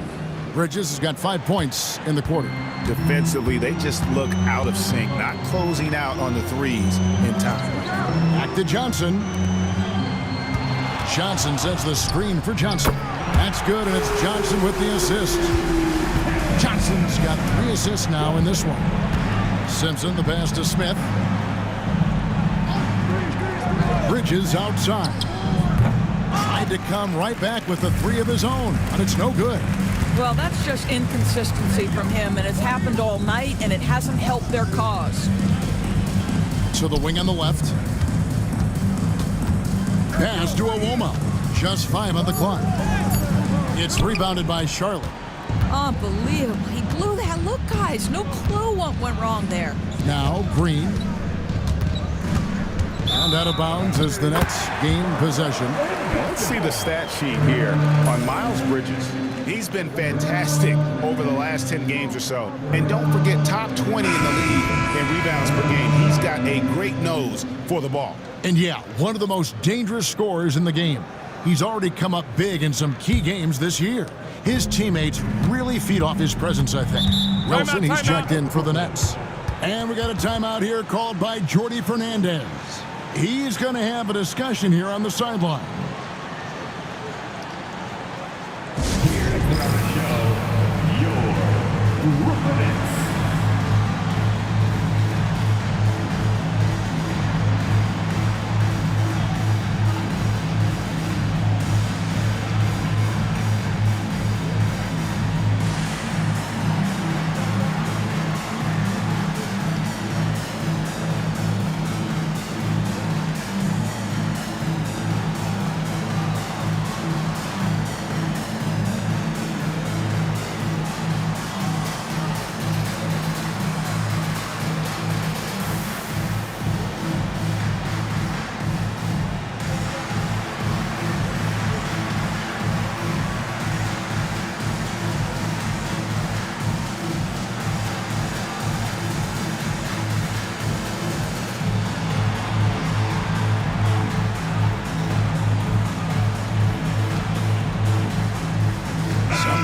Bridges has got 5 points in the quarter. Defensively, they just look out of sync, not closing out on the threes in time. Back to Johnson. Johnson sets the screen for Johnson. That's good, and it's Johnson with the assist. Johnson's got 3 assists now in this one. Simpson, the pass to Smith. Bridges outside. Tried to come right back with the 3 of his own, but it's no good. Well, that's just inconsistency from him, and it's happened all night, and it hasn't helped their cause. To the wing on the left. Pass to Owoma. Just 5 on the clock. It's rebounded by Charlotte. Unbelievable. He blew that look, guys. No clue what went wrong there. Now Green. And out of bounds as the Nets gain possession. Let's see the stat sheet here on Miles Bridges. He's been fantastic over the last 10 games or so. And don't forget, top 20 in the league in rebounds per game. He's got a great nose for the ball. And yeah, one of the most dangerous scorers in the game. He's already come up big in some key games this year. His teammates really feed off his presence, I think. Wilson, he's checked in for the Nets. And we got a timeout here called by Jordi Fernandez. He's going to have a discussion here on the sideline.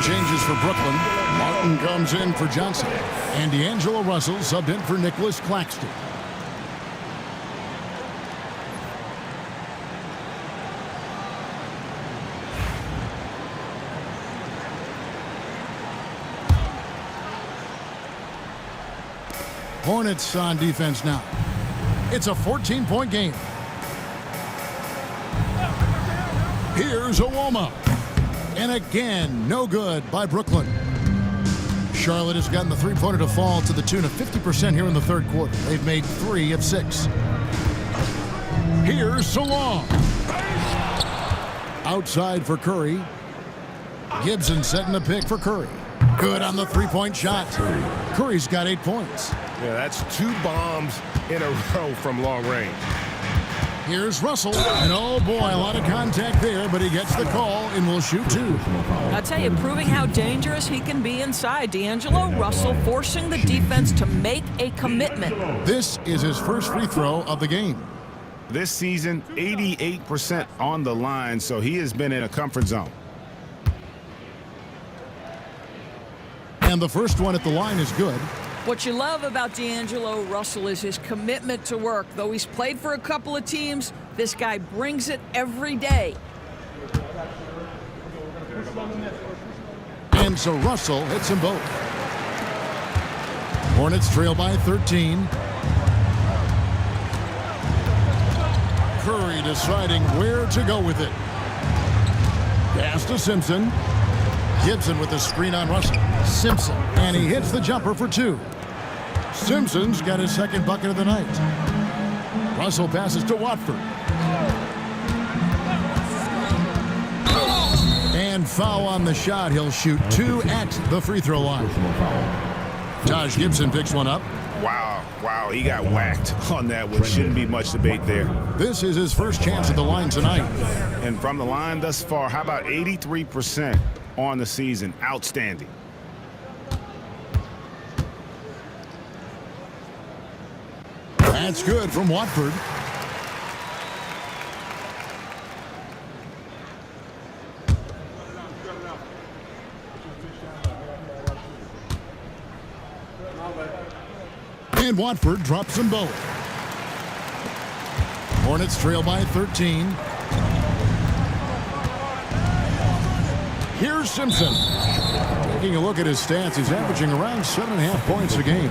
Changes for Brooklyn. Martin comes in for Johnson. And D'Angelo Russell subbed in for Nicholas Claxton. Hornets on defense now. It's a 14-point game. Here's Owoma. And again, no good by Brooklyn. Charlotte has gotten the 3-pointer to fall to the tune of 50% here in the third quarter. They've made 3 of 6. Here's Salong. Outside for Curry. Gibson setting the pick for Curry. Good on the 3-point shot. Curry's got 8 points. Yeah, that's 2 bombs in a row from long range. Here's Russell, and oh boy, a lot of contact there, but he gets the call and will shoot 2. I'll tell you, proving how dangerous he can be inside. D'Angelo Russell forcing the defense to make a commitment. This is his first free throw of the game. This season, 88% on the line, so he has been in a comfort zone. And the first one at the line is good. What you love about D'Angelo Russell is his commitment to work. Though he's played for a couple of teams, this guy brings it every day. And so Russell hits them both. Hornets trail by 13. Curry deciding where to go with it. Pass to Simpson. Gibson with the screen on Russell. Simpson, and he hits the jumper for 2. Simpson's got his second bucket of the night. Russell passes to Watford. And foul on the shot. He'll shoot 2 at the free throw line. Taj Gibson picks one up. Wow, he got whacked on that one. Shouldn't be much debate there. This is his first chance at the line tonight. And from the line thus far, how about 83% on the season? Outstanding. That's good from Watford. And Watford drops them both. Hornets trail by 13. Here's Simpson. Taking a look at his stats, he's averaging around 7.5 points a game.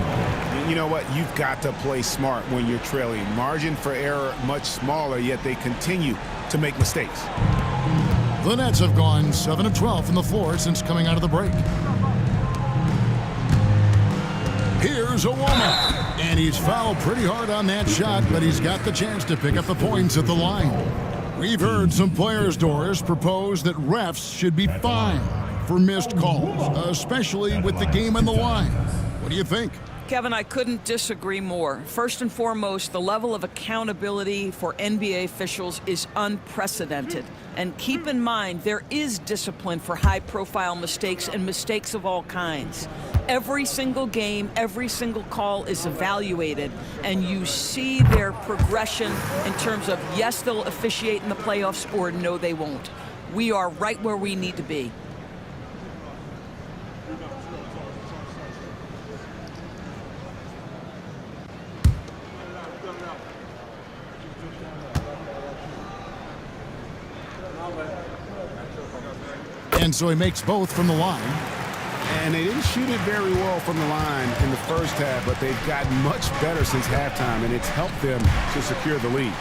You know what? You've got to play smart when you're trailing. Margin for error much smaller, yet they continue to make mistakes. The Nets have gone 7 of 12 from the floor since coming out of the break. Here's Owoma, and he's fouled pretty hard on that shot, but he's got the chance to pick up the points at the line. We've heard some players, Doris, propose that refs should be fined for missed calls, especially with the game on the line. What do you think? Kevin, I couldn't disagree more. First and foremost, the level of accountability for NBA officials is unprecedented. And keep in mind, there is discipline for high-profile mistakes and mistakes of all kinds. Every single game, every single call is evaluated, and you see their progression in terms of, yes, they'll officiate in the playoffs, or no, they won't. We are right where we need to be. And so he makes both from the line. And they didn't shoot it very well from the line in the first half, but they've gotten much better since halftime, and it's helped them to secure the lead.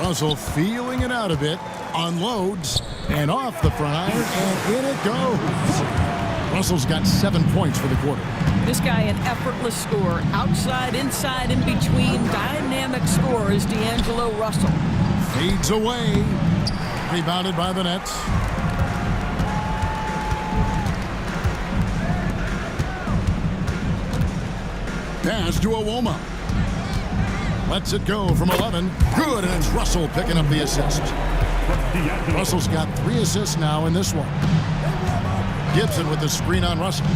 Russell feeling it out a bit, unloads, and off the front iron, and in it goes. Russell's got 7 points for the quarter. This guy, an effortless scorer. Outside, inside, in between, dynamic scorer is D'Angelo Russell. Fades away. Rebounded by the Nets. Pass to Owoma. Lets it go from 11. Good, and it's Russell picking up the assist. Russell's got 3 assists now in this one. Gibson with the screen on Russell.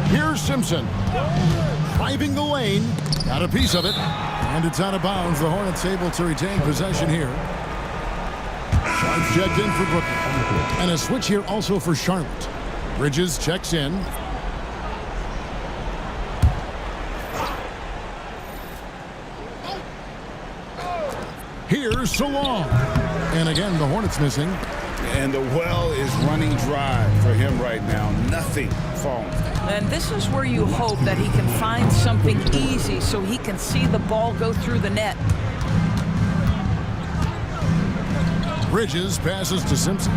Here's Simpson. Driving the lane. Got a piece of it. And it's out of bounds. The Hornets able to retain possession here. Sharp checked in for Brooklyn. And a switch here also for Charlotte. Bridges checks in. Here's Salong. And again, the Hornets missing. And the well is running dry for him right now. Nothing falling. And this is where you hope that he can find something easy so he can see the ball go through the net. Bridges passes to Simpson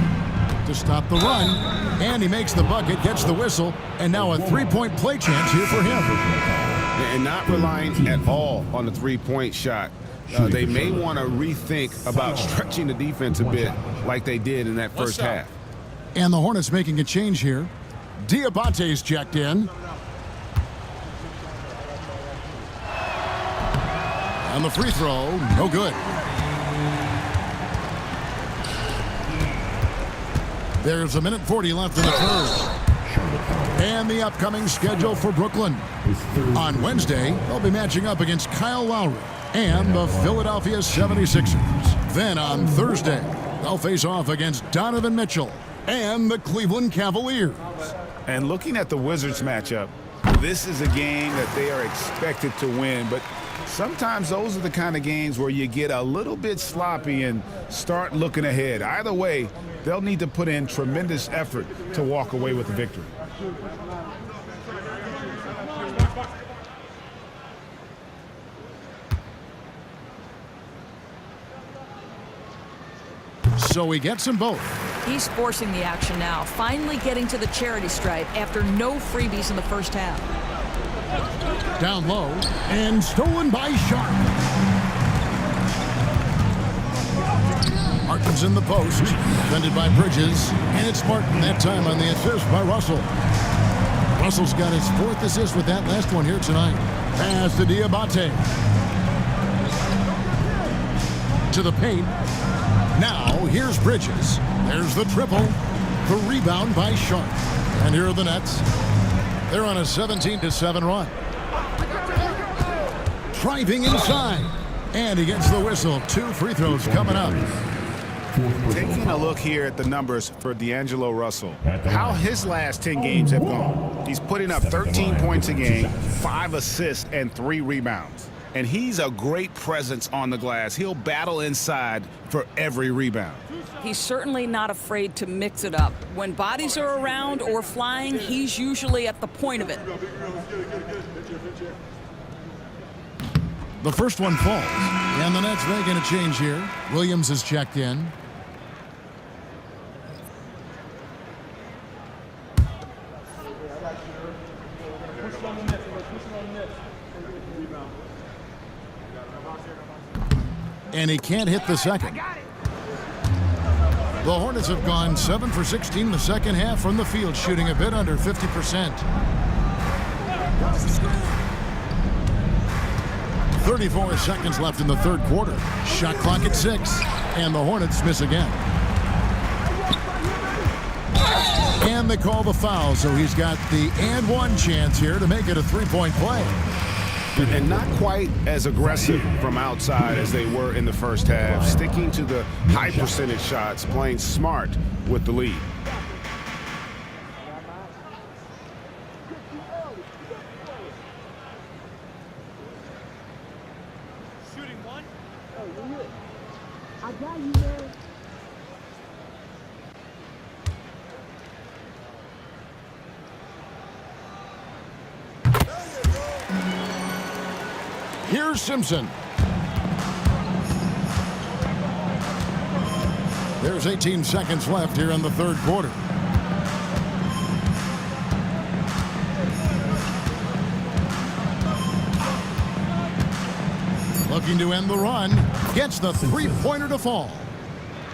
to stop the run. And he makes the bucket, gets the whistle, and now a three-point play chance here for him. And not relying at all on the three-point shot. They may want to rethink about stretching the defense a bit like they did in that first half. And the Hornets making a change here. Diabate's checked in. And the free throw, no good. There's 1:40 left in the first. And the upcoming schedule for Brooklyn. On Wednesday, they'll be matching up against Kyle Lowry and the Philadelphia 76ers. Then on Thursday, they'll face off against Donovan Mitchell and the Cleveland Cavaliers. And looking at the Wizards matchup, this is a game that they are expected to win, but sometimes those are the kind of games where you get a little bit sloppy and start looking ahead. Either way, they'll need to put in tremendous effort to walk away with the victory. So he gets them both. He's forcing the action now, finally getting to the charity stripe after no freebies in the first half. Down low and stolen by Sharp. Martin's in the post, defended by Bridges, and it's Martin that time on the assist by Russell. Russell's got his 4th assist with that last one here tonight. Pass to Diabate. To the paint. Now, here's Bridges. There's the triple. The rebound by Sharp. And here are the Nets. They're on a 17-7 run. Driving inside. And he gets the whistle. 2 free throws coming up. Taking a look here at the numbers for D'Angelo Russell, how his last 10 games have gone. He's putting up 13 points a game, 5 assists, and 3 rebounds. And he's a great presence on the glass. He'll battle inside for every rebound. He's certainly not afraid to mix it up. When bodies are around or flying, he's usually at the point of it. The first one falls, and the Nets making a change here. Williams is checked in. And he can't hit the second. The Hornets have gone 7 for 16 in the second half from the field, shooting a bit under 50%. 34 seconds left in the third quarter. Shot clock at 6, and the Hornets miss again. And they call the foul, so he's got the and one chance here to make it a 3-point play. And not quite as aggressive from outside as they were in the first half, sticking to the high percentage shots, playing smart with the lead. Shooting one. I got you, man. Here's Simpson. There's 18 seconds left here in the third quarter. Looking to end the run. Gets the three-pointer to fall.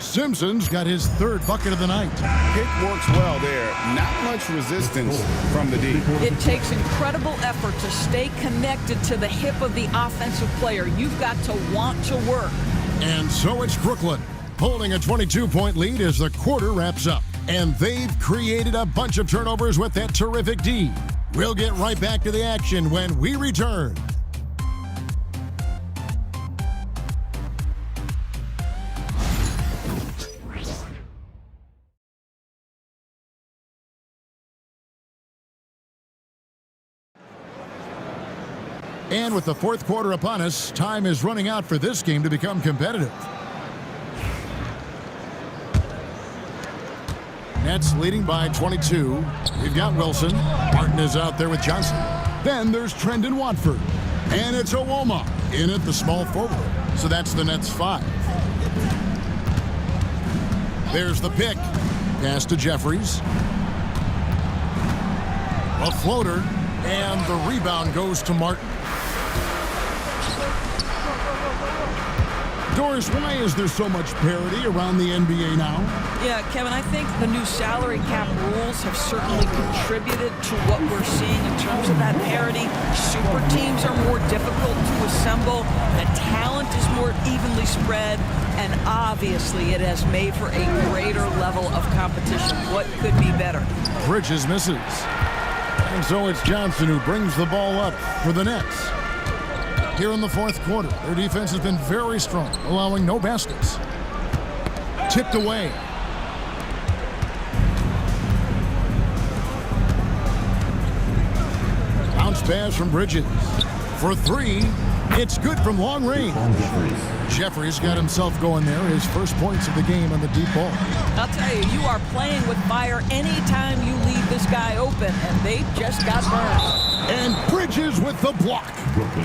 Simpson's got his 3rd bucket of the night. Pick works well there. Not much resistance from the D. It takes incredible effort to stay connected to the hip of the offensive player. You've got to want to work. And so it's Brooklyn, holding a 22-point lead as the quarter wraps up. And they've created a bunch of turnovers with that terrific D. We'll get right back to the action when we return. And with the fourth quarter upon us, time is running out for this game to become competitive. Nets leading by 22. We've got Wilson. Martin is out there with Johnson. Then there's Trendon Watford. And it's Owoma in at the small forward. So that's the Nets 5. There's the pick. Pass to Jeffries. A floater. And the rebound goes to Martin. Doris, why is there so much parity around the NBA now? Yeah, Kevin, I think the new salary cap rules have certainly contributed to what we're seeing in terms of that parity. Super teams are more difficult to assemble. The talent is more evenly spread. And obviously, it has made for a greater level of competition. What could be better? Bridges misses. And so it's Johnson who brings the ball up for the Nets. Here in the fourth quarter, their defense has been very strong, allowing no baskets. Tipped away. Bounce pass from Bridges. For three, it's good from long range. Jeffries got himself going there, his first points of the game on the deep ball. I'll tell you, you are playing with fire anytime you leave this guy open, and they just got burned. And Bridges with the block.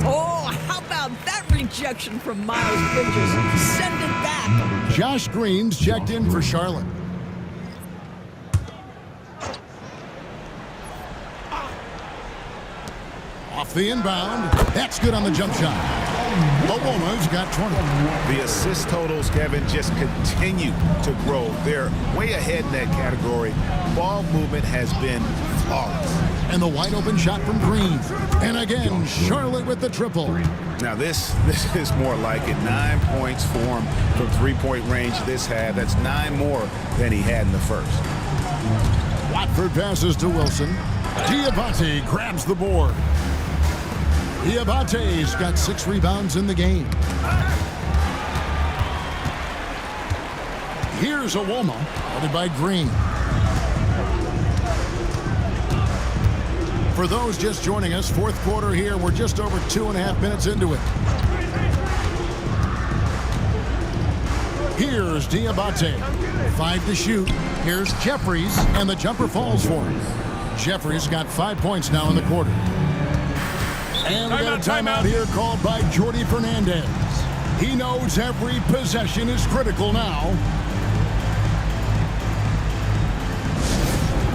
Oh, how about that rejection from Miles Bridges? Send it back. Josh Green's checked in for Charlotte. Off the inbound. That's good on the jump shot. Owoma's got 20. The assist totals, Kevin, just continue to grow. They're way ahead in that category. Ball movement has been flawless. And the wide open shot from Green. And again, Charlotte with the triple. Now this is more like it. 9 points for him from three-point range this half. That's 9 more than he had in the first. Watford passes to Wilson. Diabate grabs the board. Diabate's got 6 rebounds in the game. Here's Owoma, headed by Green. For those just joining us, fourth quarter here. We're just over 2.5 minutes into it. Here's Diabate. 5 to shoot. Here's Jeffries, and the jumper falls for him. Jeffries got 5 points now in the quarter. And we got a timeout here called by Jordi Fernandez. He knows every possession is critical now.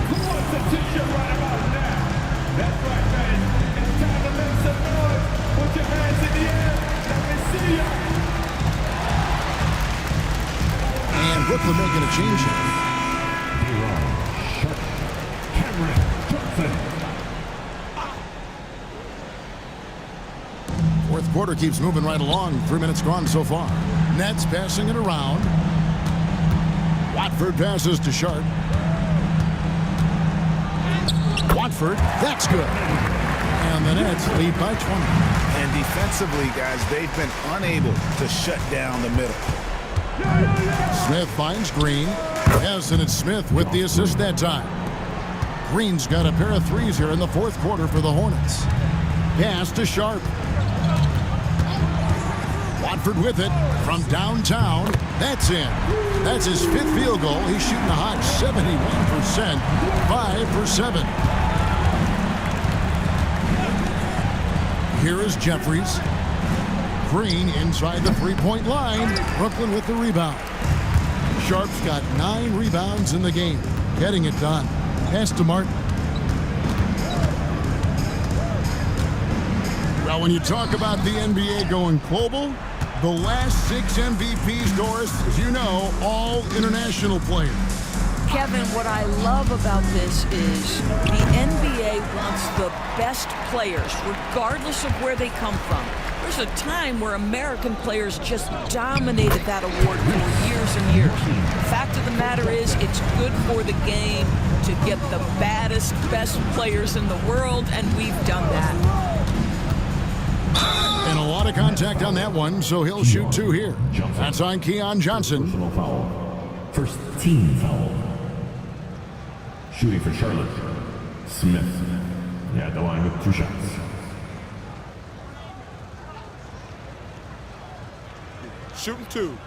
Who wants a t-shirt right about now? That's right, man. It's time to make some noise. Put your hands in the air. Let me see ya. And Brooklyn making a change here. Cameron Johnson. Fourth quarter keeps moving right along. 3 minutes gone so far. Nets passing it around. Watford passes to Sharp. Watford, that's good. And the Nets lead by 20. And defensively, guys, they've been unable to shut down the middle. Smith finds Green. Yes, and it's Smith with the assist that time. Green's got a pair of threes here in the fourth quarter for the Hornets. Pass to Sharp. Watford with it from downtown. That's in. That's his 5th field goal. He's shooting a hot 71%. 5 for 7. Here is Jeffries. Green inside the three-point line. Brooklyn with the rebound. Sharp's got 9 rebounds in the game. Getting it done. Pass to Martin. Well, when you talk about the NBA going global, the last 6 MVPs, Doris, as you know, all international players. Kevin, what I love about this is the NBA wants the best players, regardless of where they come from. There's a time where American players just dominated that award for years and years. The fact of the matter is, it's good for the game to get the baddest, best players in the world, and we've done that. And a lot of contact on that one, so he'll shoot 2 here. That's on Keon Johnson. Personal foul. First team foul. Shooting for Charlotte. Smith. Yeah, the line with 2 shots. Shooting 2.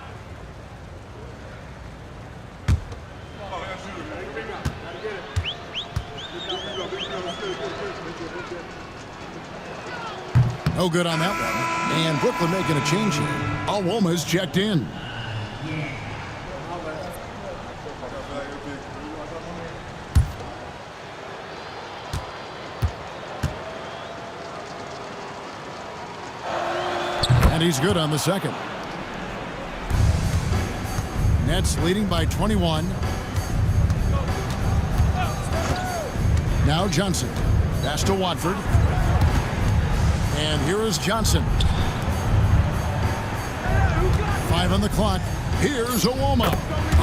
No good on that one. And Brooklyn making a change here. Owoma's checked in. And he's good on the second. Nets leading by 21. Now Johnson. Pass to Watford. And here is Johnson. 5 on the clock. Here's Owoma.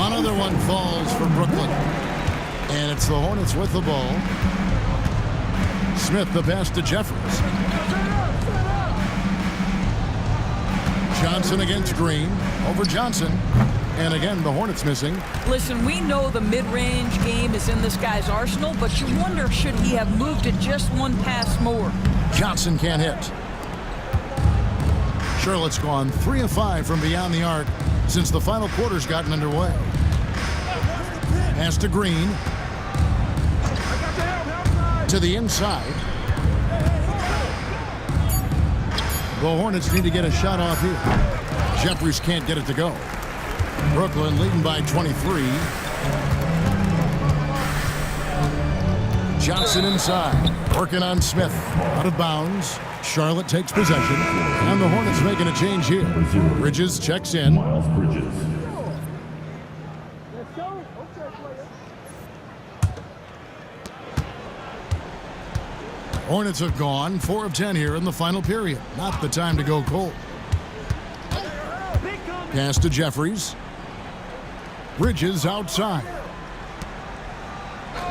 Another one falls for Brooklyn. And it's the Hornets with the ball. Smith the pass to Jeffries. Johnson against Green. Over Johnson. And again, the Hornets missing. Listen, we know the mid-range game is in this guy's arsenal, but you wonder, should he have moved it just one pass more? Johnson can't hit. Charlotte's gone 3 of 5 from beyond the arc since the final quarter's gotten underway. Pass to Green. To the inside. The Hornets need to get a shot off here. Jeffries can't get it to go. Brooklyn leading by 23. Johnson inside. Working on Smith. Out of bounds. Charlotte takes possession. And the Hornets making a change here. Bridges checks in. Miles Bridges. Hornets have gone 4 of 10 here in the final period. Not the time to go cold. Pass to Jeffries. Bridges outside.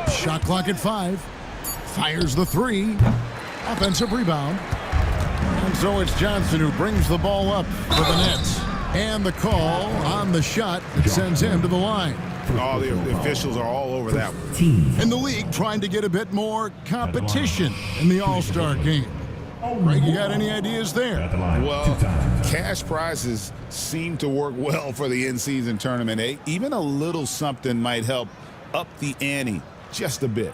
Shot clock at 5. Fires the 3. Offensive rebound. And so it's Johnson who brings the ball up for the Nets. And the call on the shot that sends him to the line. All the officials are all over that one. In the league trying to get a bit more competition in the All-Star game. Greg, you got any ideas there? Well, cash prizes seem to work well for the in-season tournament. Even a little something might help up the ante just a bit.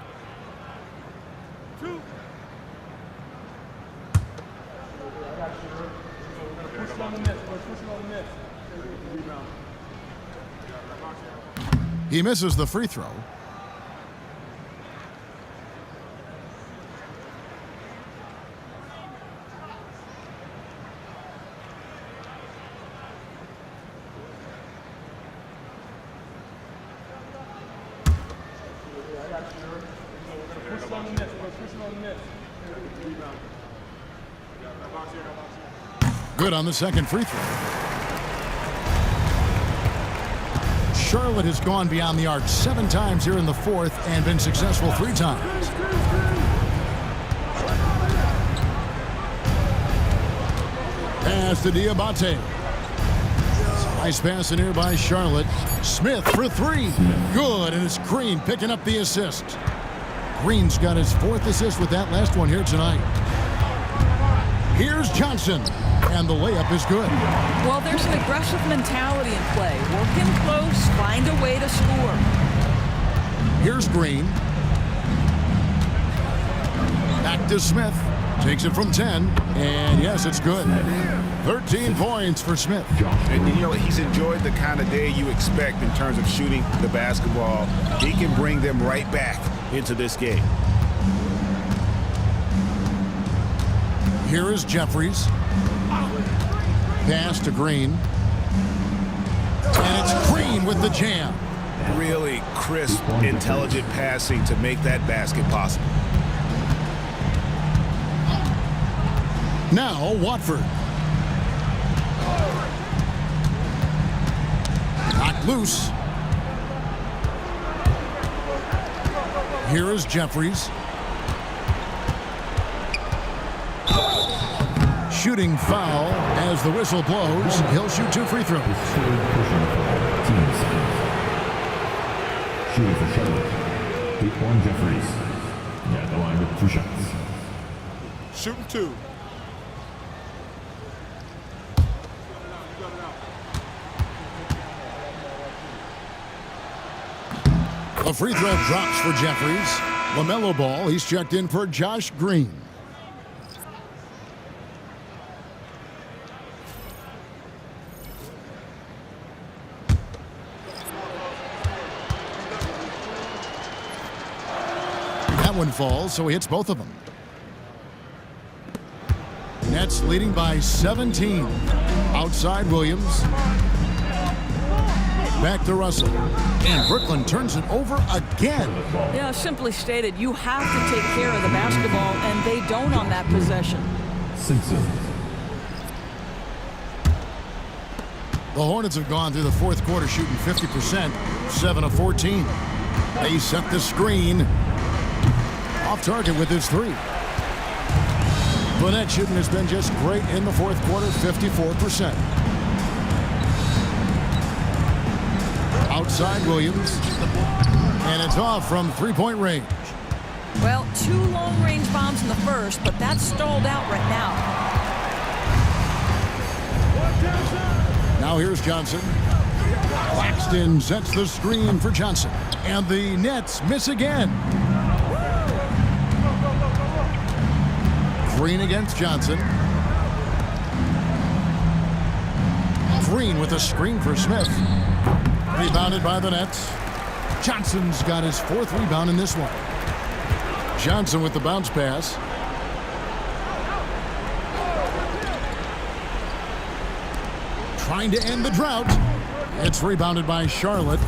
He misses the free throw. Good on the second free throw. Charlotte has gone beyond the arc 7 times here in the fourth and been successful 3 times. Pass to Diabate. Nice pass in here by Charlotte. Smith for 3. Good, and it's Green picking up the assist. Green's got his 4th assist with that last one here tonight. Here's Johnson, and the layup is good. Well, there's an aggressive mentality in play. Work in close, find a way to score. Here's Green. Back to Smith. Takes it from 10, and yes, it's good. 13 points for Smith. And you know, he's enjoyed the kind of day you expect in terms of shooting the basketball. He can bring them right back into this game. Here is Jeffries. Pass to Green. And it's Green with the jam. Really crisp, intelligent passing to make that basket possible. Now Watford. Knocked loose. Here is Jeffries. Shooting foul as the whistle blows. He'll shoot 2 free throws. Shooting for Charlotte. 8-1 Jeffries. At the line with 2 shots. Shooting 2. A free throw drops for Jeffries. LaMelo Ball. He's checked in for Josh Green. That one falls, so he hits both of them. Nets leading by 17. Outside Williams. back to Russell. And Brooklyn turns it over again. Yeah, simply stated, you have to take care of the basketball, and they don't on that possession. Simpson. The Hornets have gone through the fourth quarter shooting 50%, 7 of 14. They set the screen. Off target with his three. The net shooting has been just great in the fourth quarter, 54%. Outside Williams. And it's off from three-point range. Well, 2 long-range bombs in the first, but that's stalled out right now. Now here's Johnson. Claxton sets the screen for Johnson. And the Nets miss again. Green against Johnson. Green with a screen for Smith. Rebounded by the Nets. Johnson's got his 4th rebound in this one. Johnson with the bounce pass. Trying to end the drought. It's rebounded by Charlotte.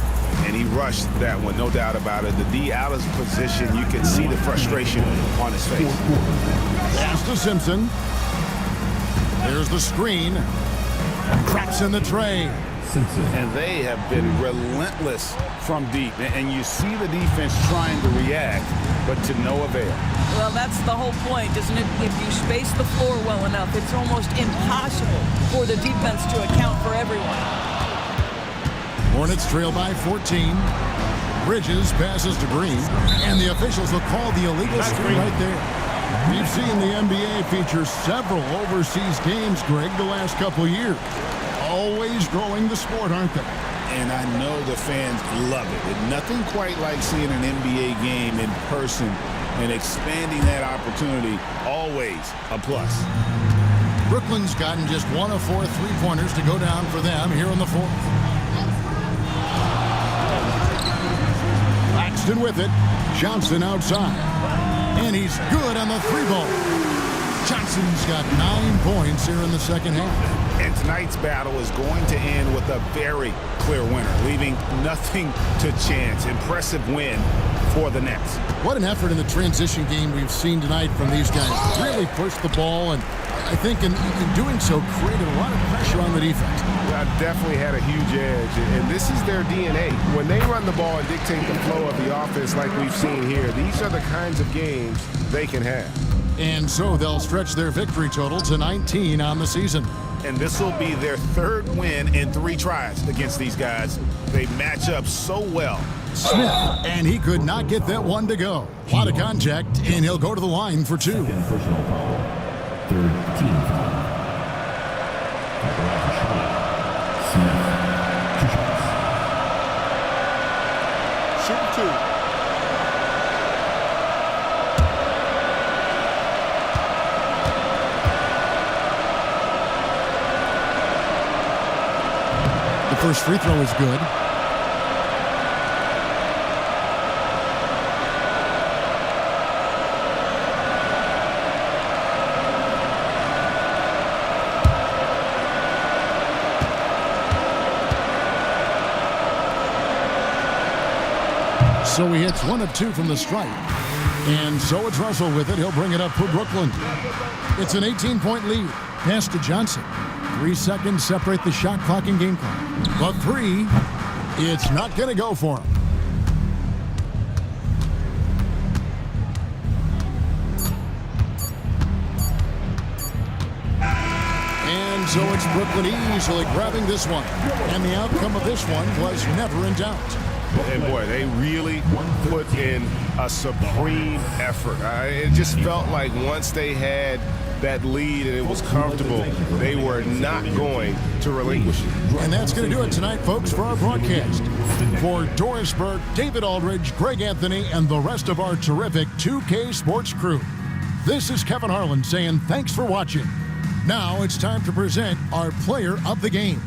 And he rushed that one, no doubt about it. The D out of position, you can see the frustration on his face. Pass to Simpson. There's the screen. Traps in the tray. And they have been relentless from deep. And you see the defense trying to react, but to no avail. Well, that's the whole point, isn't it? If you space the floor well enough, it's almost impossible for the defense to account for everyone. Hornets trail by 14. Bridges passes to Green. And the officials will call the illegal screen right there. We've seen the NBA feature several overseas games, Greg, the last couple years. Always growing the sport, aren't they? And I know the fans love it. And nothing quite like seeing an NBA game in person and expanding that opportunity, always a plus. Brooklyn's gotten just 1 of 4 3-pointers to go down for them here in the fourth. Claxton with it. Johnson outside. And he's good on the 3-ball. Johnson's got 9 points here in the second half. And tonight's battle is going to end with a very clear winner, leaving nothing to chance. Impressive win for the Nets. What an effort in the transition game we've seen tonight from these guys. Really pushed the ball, and I think in doing so created a lot of pressure on the defense. Definitely had a huge edge, and this is their DNA. When they run the ball and dictate the flow of the offense like we've seen here, these are the kinds of games they can have. And so they'll stretch their victory total to 19 on the season. And this will be their 3rd win in 3 tries against these guys. They match up so well. Smith, and he could not get that one to go. A lot of contact, and he'll go to the line for 2. Second personal foul. 3rd team foul. Smith, 2 shots. Shoot 2. The first free throw is good. So he hits 1 of 2 from the stripe. And so it's Russell with it. He'll bring it up for Brooklyn. It's an 18-point lead. Pass to Johnson. 3 seconds separate the shot clock and game clock. But 3, it's not going to go for him. And so it's Brooklyn easily grabbing this one. And the outcome of this one was never in doubt. And boy, they really put in a supreme effort. It just felt like once they had that lead and it was comfortable, they were not going to relinquish it. And that's going to do it tonight, folks, for our broadcast. For Doris Burke, David Aldridge, Greg Anthony, and the rest of our terrific 2K Sports crew, this is Kevin Harlan saying thanks for watching. Now it's time to present our player of the game.